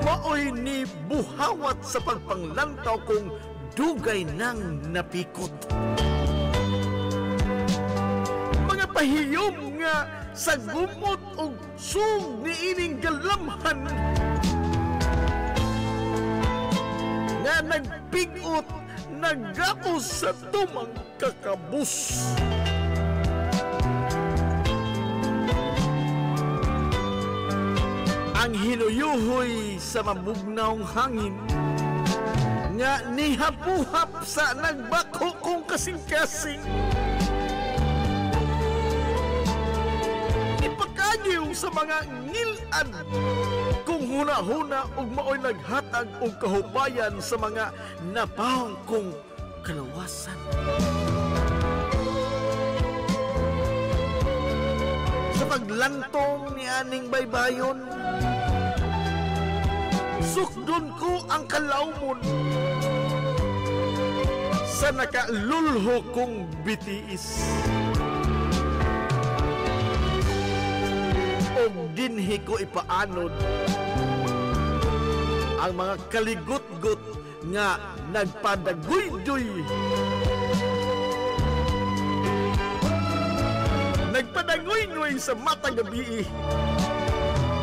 Maoy ni buhawat sa pagpanglantaw kong dugay nang napikot. Mga pahiyom nga sa gumot o sug ni ining galamhan nga nagpigot nagapos sa tumang kakabus. Ang hinuyuhoy sa mabugnawng hangin nga nihapuhap sa nagbako kong kasing-kasing. Ipakagyo sa mga ngilan kung huna-huna ug maoy naghatag og kahubayan sa mga napahong kong kalawasan. Sa paglantong ni aning baybayon, sukdon ko ang kalawmon sa nakalulho kong bitiis. O dinhi ko ipaanod ang mga kaligot-got nga nagpadagoy-doy. Nagpadagoy-doy sa mata gabi.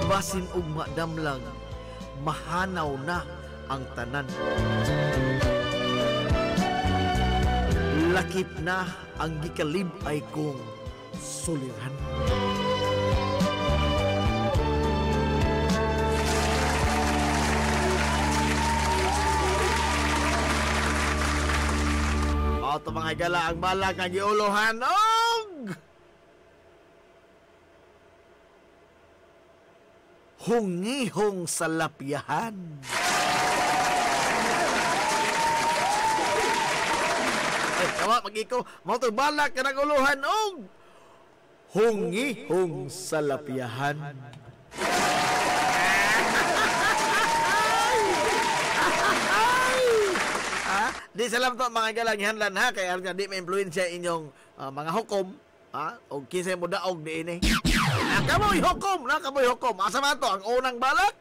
Basin og madamlang mahanaw na ang tanan. Lakip na ang gikalib-ay kong suliran. O, ito mga higala ang balak nga giuluhan og hungihong sa lapyahan. Kawa, pag-ikaw, mga ito balak ka naguluhan og hungihong sa lapyahan. Di salam to mga galang hanlan ha, kaya di ma-influensya inyong mga hukom o kinsay mo daog di ini. Nakamoy hukom. Asa man to ang unang balak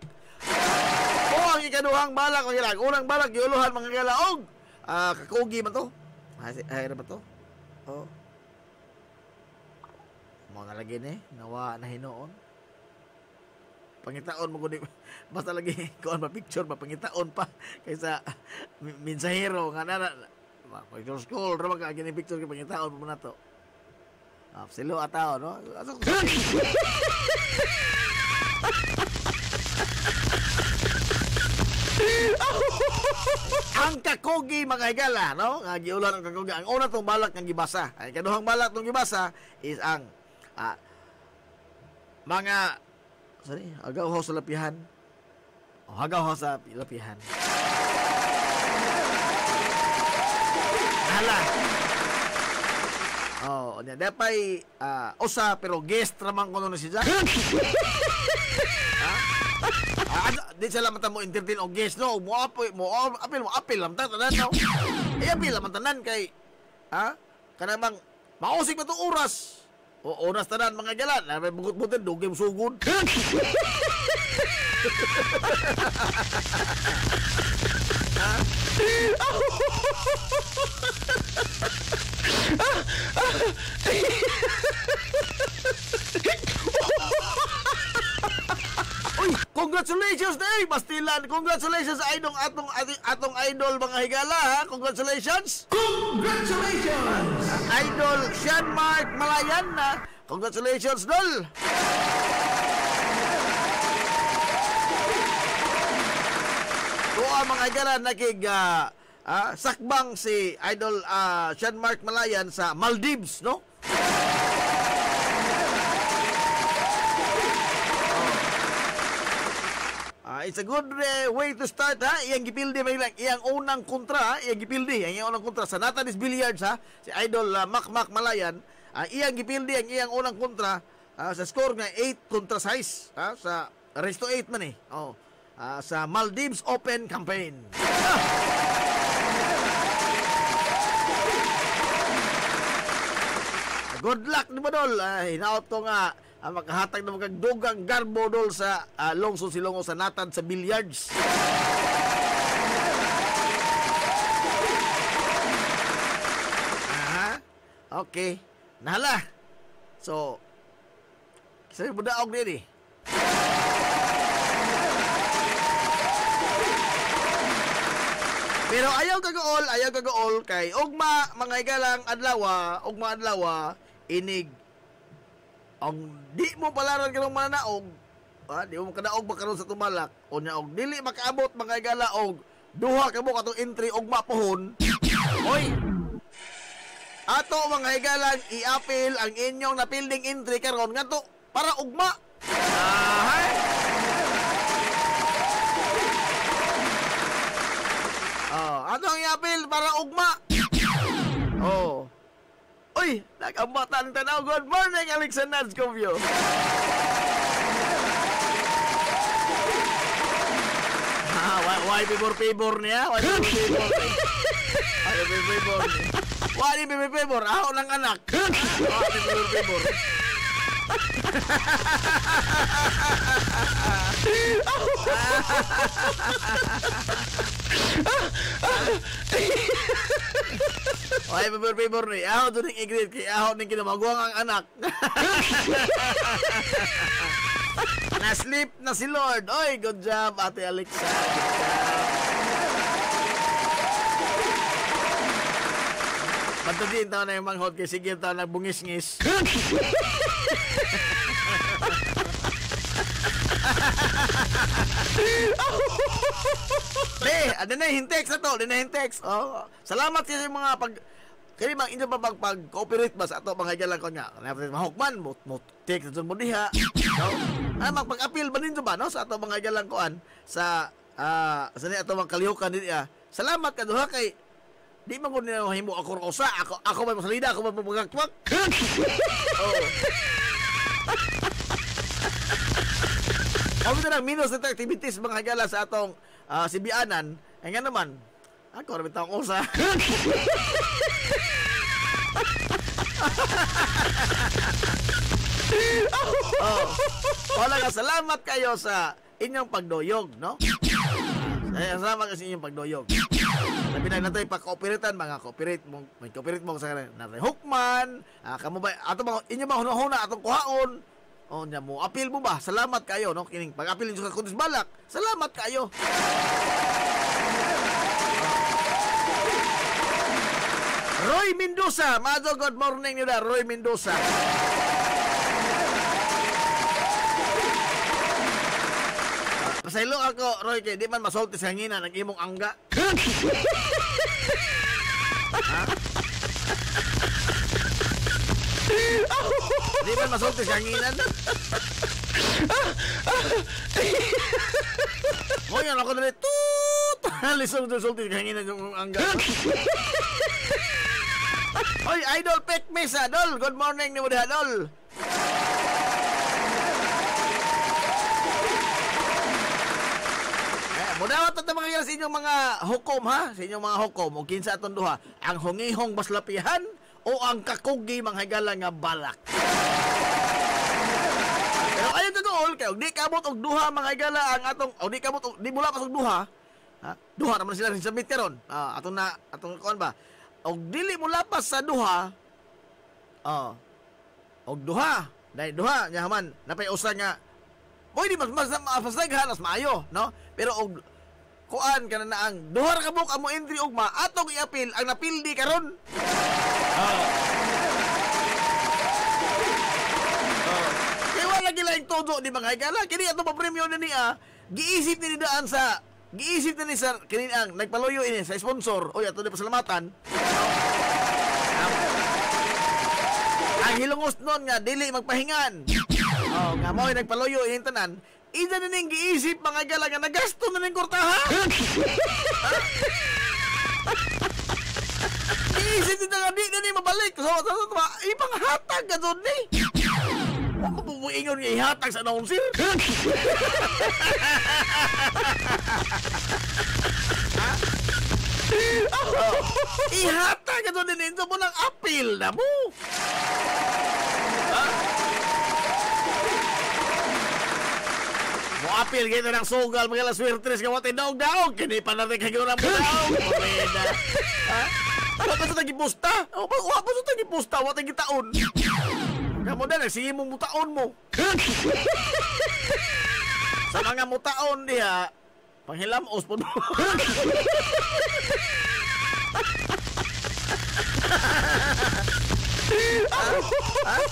o ang ikaduhang balak mga galang. Unang balak giuluhan mga galaog kakugi man to. Ay ba to? Oh. Mga lagi ni nawa na hinoon. Pangitaon mo kundi basta lagi kuan pa picture pa pangitaon pa kaysa mensahero nga na picture school ra ka gini picture kay pangitaon mo na to. Silo ataw no. Ang kakugi mga higala no nga giulan ang kakugi. Ang una tong balak nga gibasa. Ay kaduhang balak tong gibasa is ang mga agaw ho sa lapihan. Agaw ho sa lapihan. Hala. Nya dapay usa pero guest raman kuno si Jack. Di sila mata mo entertain og guest no, mo apil lam tanan no. Apil lam tanan kay kanang mausik na to oras. O oras tanan mga galan, may bugot-butin dugay sugod. Uy, congratulations day, Bastilan. Congratulations sa atong idol mga higala ha. Congratulations. Idol Sean Mark Malayan na. Congratulations dol. Tuwa mga higala nakig sakbang si Idol Sean Mark Malayan sa Maldives, no? It's a good way to start ha. Iyang gipildi may iyang unang kontra, iyang gipildi ang unang kontra sa Natalis Billiards ha. Si Idol Mac Malayan, iyang gipildi ang iyang unang kontra sa score nga 8-6 ha, sa race to 8 man eh. Sa Maldives Open campaign. Good luck ni Badol. Hinaot ko nga makahatag na magagdugang garbo dol sa Longso Silongo sa Natad sa Billiards. Okay. Nahala. So, kasi budaog din eh. Pero ayaw kagaol kay ugma mga igalang adlaw inig ang di mo palaran kanong mananaog, di mo kadaog ba karon sa tumalak unya og dili makaabot mga igala og duha ka mo katong entry ugma pohon. Oy. Ato mga igalang i-appeal ang inyong napilding entry karon ngadto para ugma. Atong i-appeal para ugma. Uy, nakambatan tanaw. Good morning, Alexander Scovio. Why pibor niya? Why pibor? Ako ng anak. Pibor. Ay, pibor ni. Ako doon yung igrit. Kaya ako nang kinamagwang ang anak. Na-sleep na si Lord. Oy, good job, Ate Alexa. Good job. Pantudin taon na yung manghod kay sige taon nagbungis-ngis. Ano na yung text na to? Salamat sa mga kaya mga inyo ba pag-cooperate ba sa ato mga igalang ko nga? Mahukman mo text sa mo diha. Magpag-appeal ba ninyo ba no sa ato mga igalang koan sa ni ato mga kalihukan din salamat ka duha kay di man ko nila himo ako usa ako may masalida ako magpagagtwak. Kami na minus na activities mga igala sa atong Sibianan. Ay nga naman, ako rin taong usa. Wala nga, salamat kayo sa inyong pagdoyog, no? Salamat kasi inyong pagdoyog. Sabi na natin, pag-cooperatean, mga cooperate mo, may cooperate mo sa natin. Hukman, kamo ba, ato mga inyo mga hunahuna, atong kuhaon, nya mo, appeal mo ba? Salamat kayo, no? Kining pag-appeal nyo sa Kundis Balak, salamat kayo. Roy Mendoza, Mado, good morning nyo na, Roy Mendoza. Pasaylo ako, Roy, kay di man masulti sa hangina, nag-imong angga. Di man masulti sa hanginan. Ngayon ako na toot. Lisong-sulti sa hanginan yung angga. Oy, Idol Pek Mesa, Dol. Good morning ni Mudah, Dol. Mudawat at mga sa inyong mga hukom, ha? Sa inyong mga hukom, o kinsa atong duha, ang hungihong baslapihan o ang kakugi mga higala nga balak. Pero ayun kagool, kaya di kabot og duha mga higala ang atong, o di kabot, di mula pas og duha, ha? Duha naman sila rin sa meteron. Atong kuan ba? Og dili mo lapas sa duha, og duha, dahil duha, nyaman, napay usa nga, di mas naghanas maayo, no? Pero og kuan kana na ang duha ka buk amo entry ugma atong i-appeal ang napildi karon. Kaya wala gilaing todo di mga higala kini ato pa premyo na niya giisip ni daan sa giisip na ni sir kini ang nagpaluyo ini sa sponsor o ato di pasalamatan. Ang hilungos nun nga dili magpahingan. Nga mo nagpaluyo ini tanan. Ida na ning giisip mga gala nga nagasto na ning kurtaha. Giisip din nga di na ni mabalik. So, ipanghatag ka doon ni. Huwag mo pupuingon nga ihatag sa announcer. Ihatag ka doon ni Nito mo ng appeal na mo. Apil kita ng sugal mga laswertres nga wate daog-daog kini pa natin kagaw na mo daog pameda ha wala sa tagipusta wala sa tagipusta wate gitaon kamo dala sige mo mutaon mo sa mga mutaon diha Panghilamos po mo.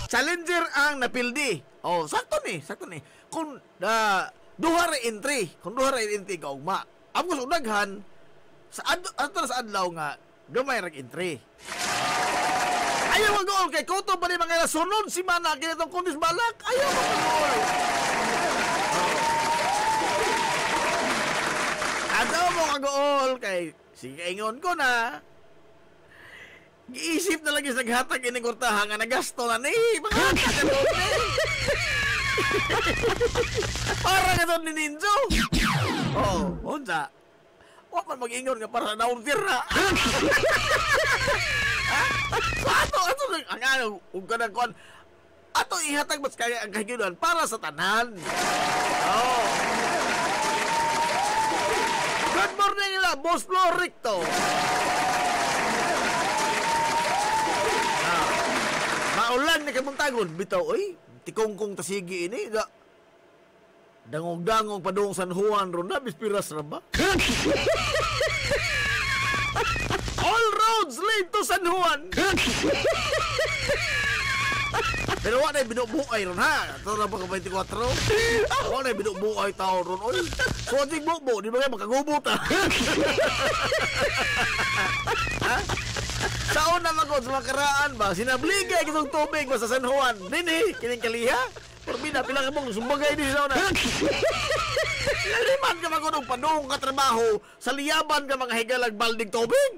Challenger ang napildi. Oh, sakto ni. Kung duha ra entry, ka ugma. Ang daghan sa adlaw nga gamay ra entry. Ayaw mag-goal kay Koto pa ni mga sunod si Mana kinitong kundis balak. Ayaw mag-goal. Ayaw mo mag-goal kay sige ingon ko na. Giisip na lagi sa naghatag ining kurtahan nga nagasto na ni. Mga para nga doon ni Ninjo. Oh, unsa? Wa man mag-ingon nga para na tira. Ato ang kanang kon. Ato ihatag mas kaya ang kahigilan para sa tanan. Oh. Good morning nila, Boss Floricto. Maulan ni kamuntagon bitaw oy, tikongkong tasigi ini da. Dangog-dangog padung San Juan ron na bispiras ra ba? All roads lead to San Juan. Pero wala na binubuay ron ha. Ito na ba ka 24? Wala na binubuay tao ron. Oy, konting bubo, di ba kayo makagubot ha? Ha? Sa una magod sa makaraan ba, sinabligay kitong tubig ba sa San Juan? Nini, kining kaliha? Porbida, pilang mong sumbagay din sa una. Laliman ka magod og padung ka trabaho sa liyaban ka mga higalag balding tubig.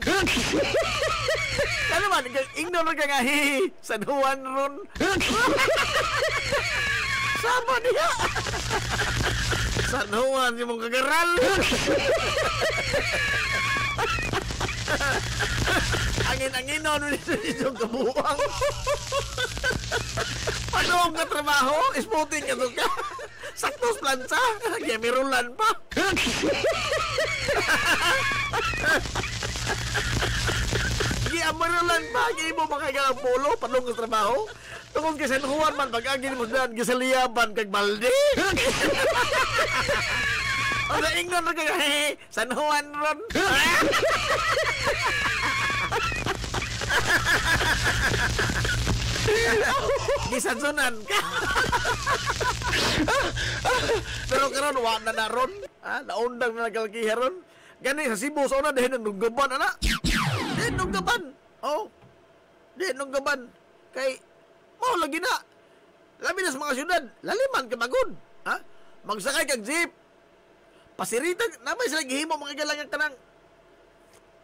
Ano man, ignore ka nga, hihi, San Juan ron. Sama niya. San Juan, yung mong kagaral. Angin-anginon yung kabuang. Paano ka trabaho? Smoothing ka doon ka. Saktos plansa. Gemirulan pa. Gemirulan pa. Gini mo makagang polo. Paano ka trabaho? Tungkol ka San Juan man. Pag-agin mo dyan. Gisaliyaban kag balde. O sa ingnon na ka. San Juan ron. Gisansunan ka. Pero karon wa na ron, ha? Naundang na nagkalkiha ron. Gani sa Cebu sa una dihin nunggaban ana. Dihin nunggaban. Oh. Dihin nunggaban. Kay mo lagi na. Labi na sa mga syudad, laliman ka magud, ha? Magsakay kag jeep. Pasiritan na may sila gihimo mga galangan kanang.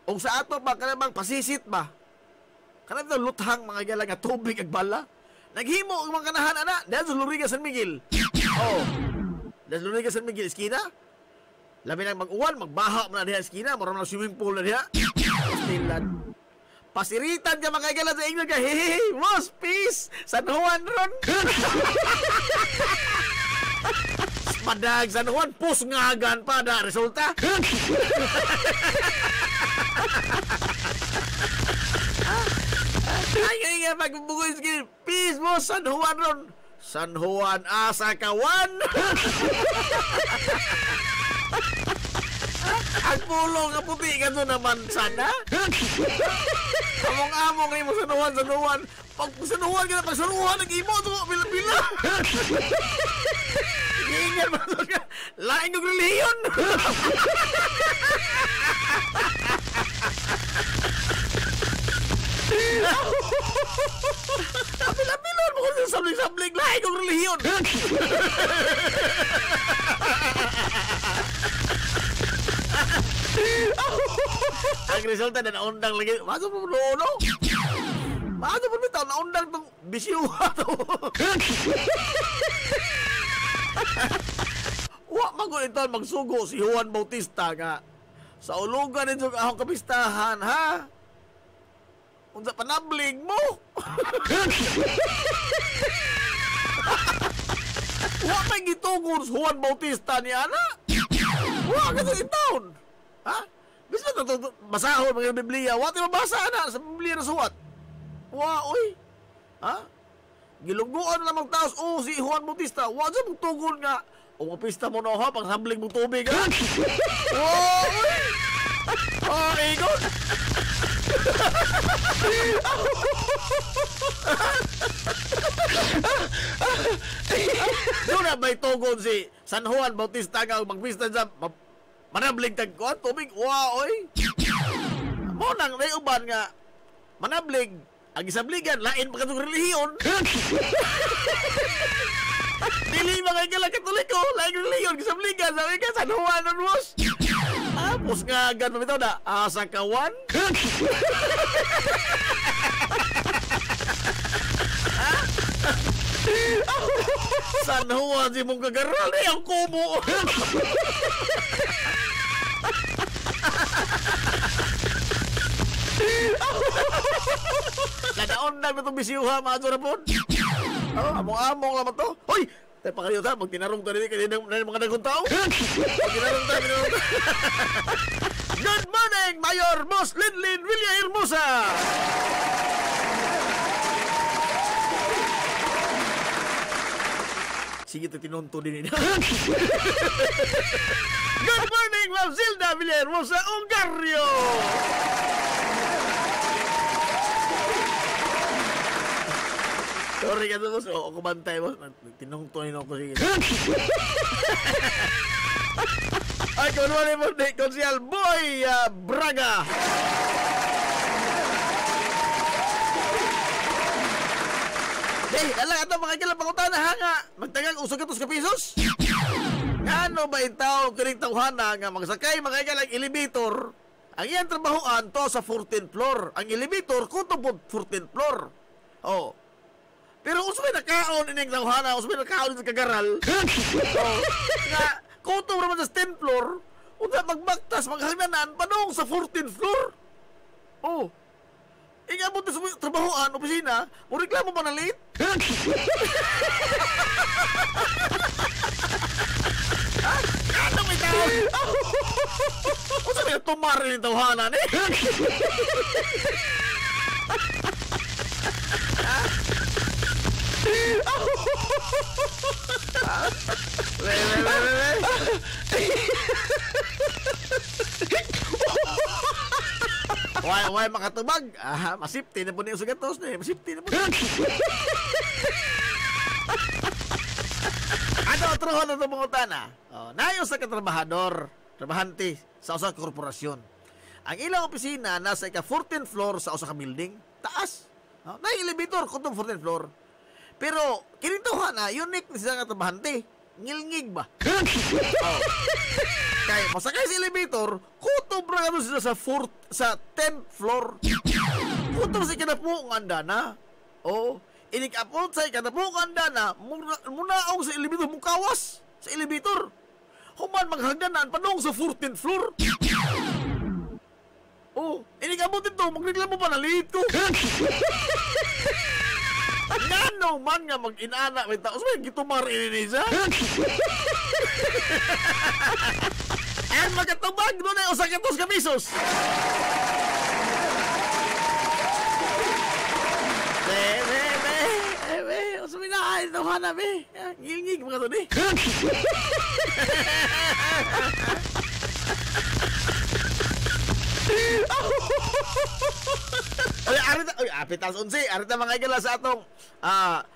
O sa ato ba kanang pasisit ba? Kanang ito luthang mga galang nga tubig ag bala. Naghimo ang mga kanahan, ana. Dahil sa Luriga San Miguel. Oh. Dahil sa Luriga San Miguel, eskina. Labi na mag-uwan, magbaha mo na diha eskina. Maram na swimming pool na diha. Pastilan. Pasiritan ka mga galang sa England ka. Hey, was peace. San Juan ron. Padag San Juan, pusngagan pa na. Resulta. Ay, pagbubugoy sige, peace mo, San Juan ron. San Juan, asa kawan. Ang pulong nga puti ka doon naman sana. Among-among rin mo San Juan. Pag San Juan ka na, pag San Juan, nag-imo ito, bila-bila. Ingat mo ito ka, laing ng reliyon. Apil-apilon mo kung sabling-sabling lahi kong relihiyon. Ang resulta na naundang lagi. Maso po no? Maso po bitaw naundang itong bisyuha to. Wa magun ito magsugo si Juan Bautista nga sa ulugan nito akong kapistahan, ha? Unsa panabling mo? Wa may gitungod sa Juan Bautista ni ana. Wa ka sa taon. Ha? Bisa na basahon mga Biblia. Wa tayo mabasa na sa Biblia na suwat. Wa, oy. Ha? Gilungguan na namang taos. Si Juan Bautista. Wa sa mong tugon nga. Pista mo na ha, pag sabling mong tubig ha. Igon. Doon na may tugon si San Juan Bautista nga magpista sa manabling tagkuhan tubig. Mo nang naiuban nga manabling ang isabligan, lain pa katong relihiyon. Dili mga ikalang katoliko, lain relihiyon, isabligan, sabi ka, San Juan on was. Tapos nga, gano'n ito na, sa kawan. San Juan, si mong kagaral, ang kubo. Nadaon na itong bisiyuha, mga Jorapon. Among-among naman to. Hoy! Tayo pa kayo ta, magtinarong to rin kayo ng mga nagong tao. Magtinarong tayo. Good morning, Mayor Boss Linlin Villahermosa! Sige, ito tinunto din nila. Good morning, Ma'am Zilda Villahermosa Ongario! Sorry ka boss. Ako bantay boss. Tinungtunin ako sige. Ay, good morning mo. Konsyal Boy Braga. Alam ito mga kailang pangutan na hanga. Magtagang usog ito sa pisos. Ano ba yung tao kiring tawhana nga magsakay mga kailang elevator? Ang iyang trabahoan to sa 14th floor. Ang elevator kuto po 14th floor. Pero usapin nakaon ining tawhana, usapin nakaon sa kagaral. Nga, kuto naman sa 10th floor, unta magbaktas, maghagdanan, panong sa 14th floor. Ingabot na sa trabahoan, opisina, mo reklamo pa na late? Ano may tao? Usapin na tumarin yung tawhana ni? Why makatubag? Masipti na po niyo sa gatos na masipti na po. Ano truhon na ito mga utana? Nayo sa katrabahador, trabahante sa usa ka korporasyon. Ang ilang opisina nasa ika-14th floor sa usa ka building, taas. Na elevator kung 14th floor. Pero kinintuhan na unique ni sa trabahante. Ngilngig ba? Kaya masakay sa elevator, kutob ra ano sila sa 10th floor. Kutob sa kinapungan dana. Inikapot sa kinapungan dana, munaong sa elevator, mukawas sa elevator. Human maghagdanan panong sa 14th floor. Inikapot ito, magreklamo pa na lito. Ngano man nga mag-inana may tao. Sabi, gitumar ininiza. And magkatubag doon ay usakitos kamisos. Sabi na, ay, naman na, be. Ngingig mga to, be. Apitas unsi, arita mga igala sa atong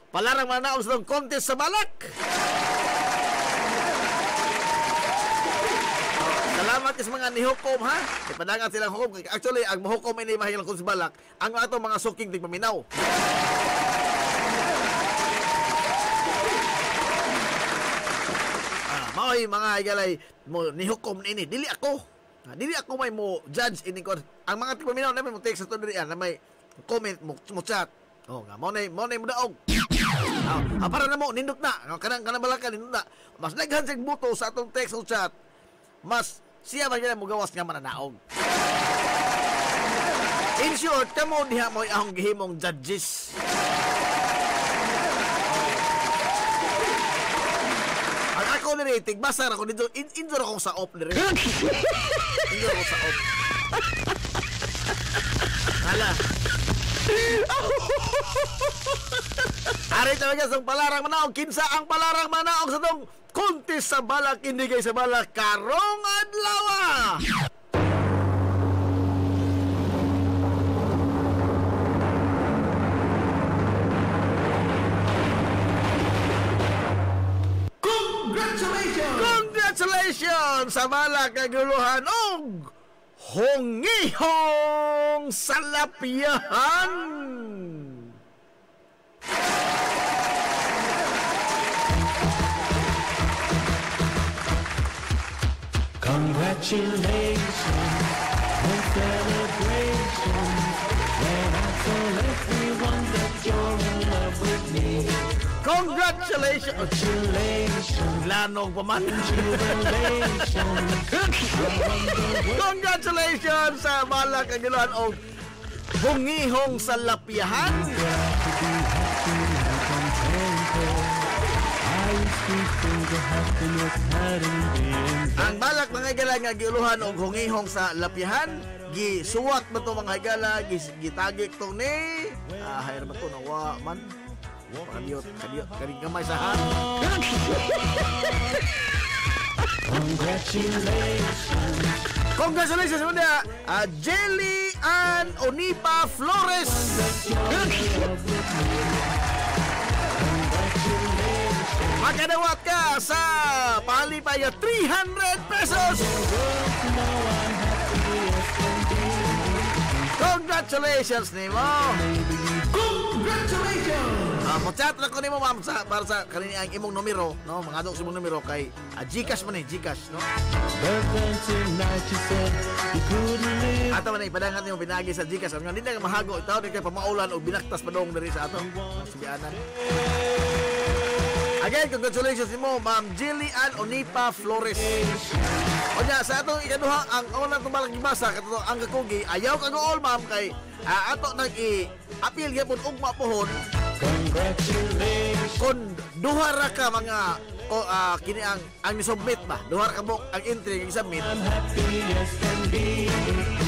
palarang manaon sa contest sa balak. Salamat sa mga nihukom ha. Ipadangan silang hukom. Actually, ang mahukom ini mahilang sa balak, ang atong mga suking tigpaminaw. Maoy mga igalay mo nihukom ini, dili ako. Dili ako may mo judge ini ko. Ang mga tigpaminaw na may mo text sa to diri na may comment mo chat. Nga mo nay mo daog. Para na mo nindot na. Kanang balakan nindot na. Mas daghan sig buto sa atong text o chat. Mas siya ba mo gawas nga mananaog. In short, kamo diha mo ahong gihimong judges. Ang ako ni rating, basta ako dito, injure akong sa off ni rating. Injure akong sa off. Hala. Ari talaga sa palarang manaog. Kinsa ang palarang manaog sa tong kuntis sa balak, indigay sa balak, karong adlaw. Congratulations sa balak kaguluhan og hungihong salapiyahan. Congratulations and celebrations when I told everyone that you're in love with me. Congratulations! Lanog pa man. Congratulations sa balak kaguluhan og hungihong salapiyahan. Ang balak mga higala nga giuluhan og hungihong sa lapihan, gisuwat ba to mga higala, gitagik to ni hayar ba to nawa man. Kadiyot, karing gamay sa han. Congratulations muna Jelly and Onipa Flores. Makadawat ka sa palipaya 300 pesos. Congratulations nimo. Congratulations. Mo-chat na ko nimo ma'am para sa kanini ang imong numero, no? Mga adok sa imong numero kay GCash man GCash, no? Ato man ipadangan nimo binagi sa GCash. Nga hindi na mahago itaw di kay pamaulan o binaktas padong diri sa ato. Subianan. Again, congratulations nimo Ma'am Jillian Onipa Flores. O niya, sa atong ikaduha, ang unang tumalang gibasa, katuto ang kakugi, ayaw kagool ma'am kay ato nag-i-appeal gyapon ugma pohon. Congratulations. Kung duha ra ka mga kini ang ni-submit ba? Duha ra ka mo ang entry nga i-submit.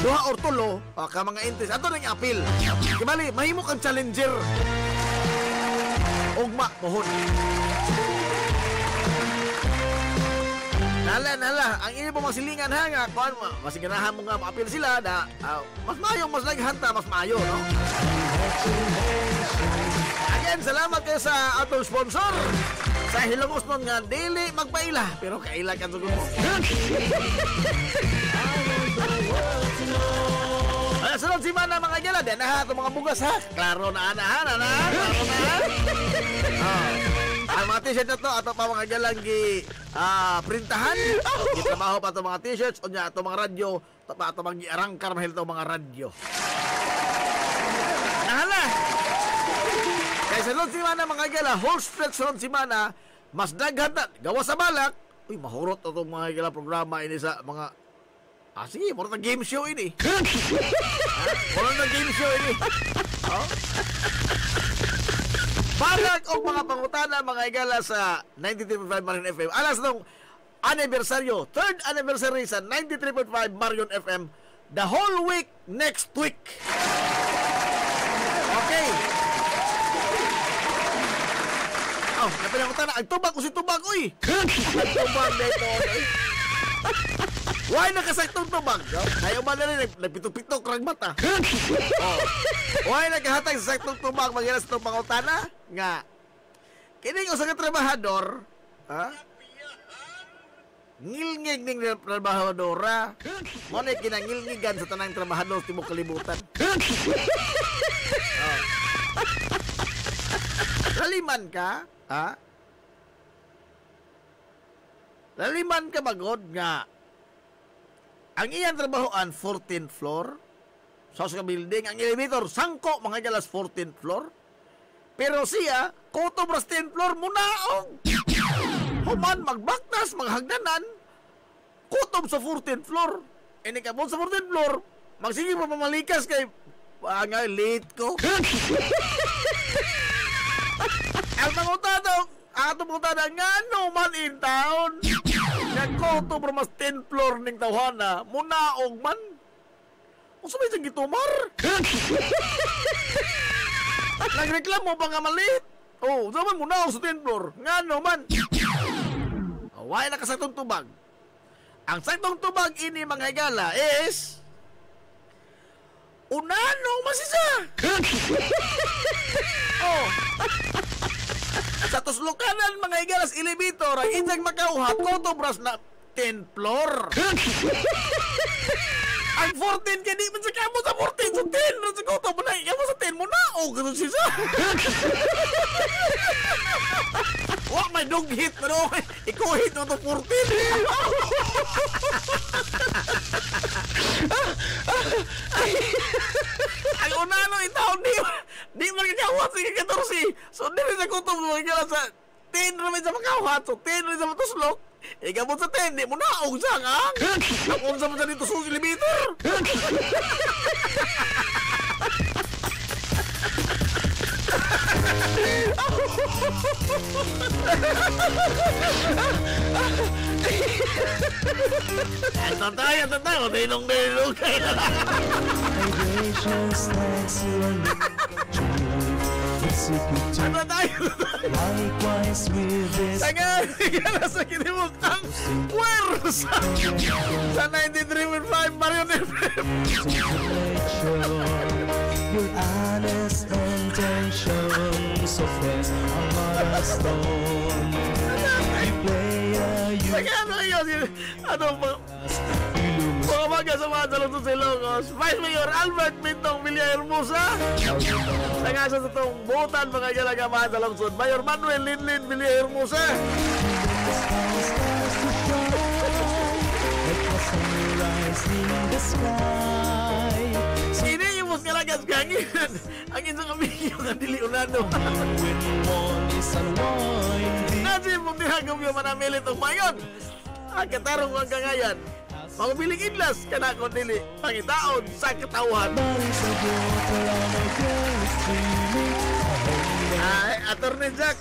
Duha or tulo ka mga entries. Ato nang i-appeal. Kibali, mahimo kang challenger. Ugma pohon. Nala, ang inyo po masilingan ha nga, kung mas ganahan mo nga ma-appeal sila na mas mayo, mas naghanta, mas mayo, no? Again, salamat kayo sa atong sponsor sa Hilongos nun nga, dili magpaila, pero kaila ka tugon mo. Sunod si Mana mga gala, din na itong mga bugas ha. Klaro na anahan, klaro na. Ang mga t-shirt na to, ato pa mga galang printahan. Gitrabaho pa itong mga t-shirts, o niya itong mga radyo, pa itong mga arangkar mahil itong mga radyo. Nahala! Kaya sunod si Mana mga gala, whole stretch sunod si Mana, mas daghan na, gawa sa balak. Uy, mahurot itong mga gala programa ini sa mga sige, mura na game show ini. Mura na game show ini. Balak o mga pangutana, mga igala sa 93.5 Marion FM. Alas nung anibersaryo, 3rd anniversary sa 93.5 Marion FM, the whole week, next week. Okay. Napinangutana, ang tubag ko si tubag, uy. Ang tubag na ito, why nakasaktong tubag? Ayaw ba na rin, nagpitok-pitok rang mata. Why nakahatag sa saktong tubag, mag-iras itong pangutana? Nga, kining usang trabahador, ngilngig ning trabahadora, mo na kinangilngigan sa tanang trabahador, timok kalibutan. Laliman ka, Laliman ka bagod nga ang iyang trabahoan 14th floor sa building, ang elevator sangko mga galas 14th floor, pero siya kutob ras 10th floor munaog human magbaktas maghagdanan kutob sa 14th floor. Ini kabon sa 14th floor magsige pa mamalikas kay nga late ko. Ang mangutadong ato mo tada nga no man in town nagkoto bro mas 10th floor ning tawhana munaog man unsa may gitumar nagreklamo pa nga malit Oh, zaman mo na ako sa 10th floor. Nga naman. Why na kasatong tubag? Ang saktong tubag ini mga higala is unano masisa. Oh. Sa tuslukanan mga higalas elevator ang insag makauhat kotobras na 10th floor. Ang 14 kaya di man sa kamo sa 14 sa 10 sa koto mo na kamo sa 10 mo na o ganun siya. Wak may dog hit pero ikaw hit mo to 14. Ang unano itaw di man kakawat sa 14. So di rin sa koto mo mga sa 10 naman sa makawat so 10 rin sa matuslok. Gamot sa 10, di mo na og sangang. Ako sa mga dito sa elevator. Tayo, dinong kayo. Ano tayo? Tangan, sa kinimok ang puwersa sa 93.5 Marion FM. Your honest intentions of friends are milestone. You play a ano ba? Mga mga sa mga salong sa Ilocos, Vice Mayor Albert Mintong Villahermosa. Sa nga sa itong butan mga galaga mga salong sud, Mayor Manuel Linlin Villahermosa. Sini yung mas galagas gangin. Ang isang kamingyo nga dili unano. Nasi mong dihagom yung manamilit ang mayon. Ang katarong ang kangayan. Mga piling idlas ka na kung dili pangitaon sa katauhan. Ay, Attorney Jack,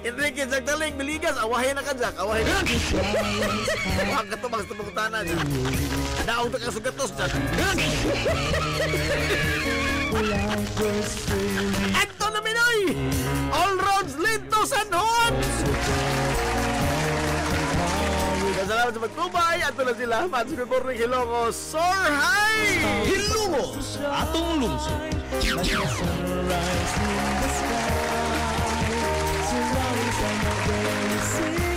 Enrique Jack Daling, Biligas, awahin na ka Jack, awahin na. Huwag ka ito, magstupagtana Jack. Daog na ka sugatos Jack. Ito na Minoy! All roads lead to San Juan! Salamat sa magtubay. Ato na sila. Fans Report ng Hilongos. Soar High! Hilongos, atong lungsod. Like a sunrise in the sky, surrounding some of the sea.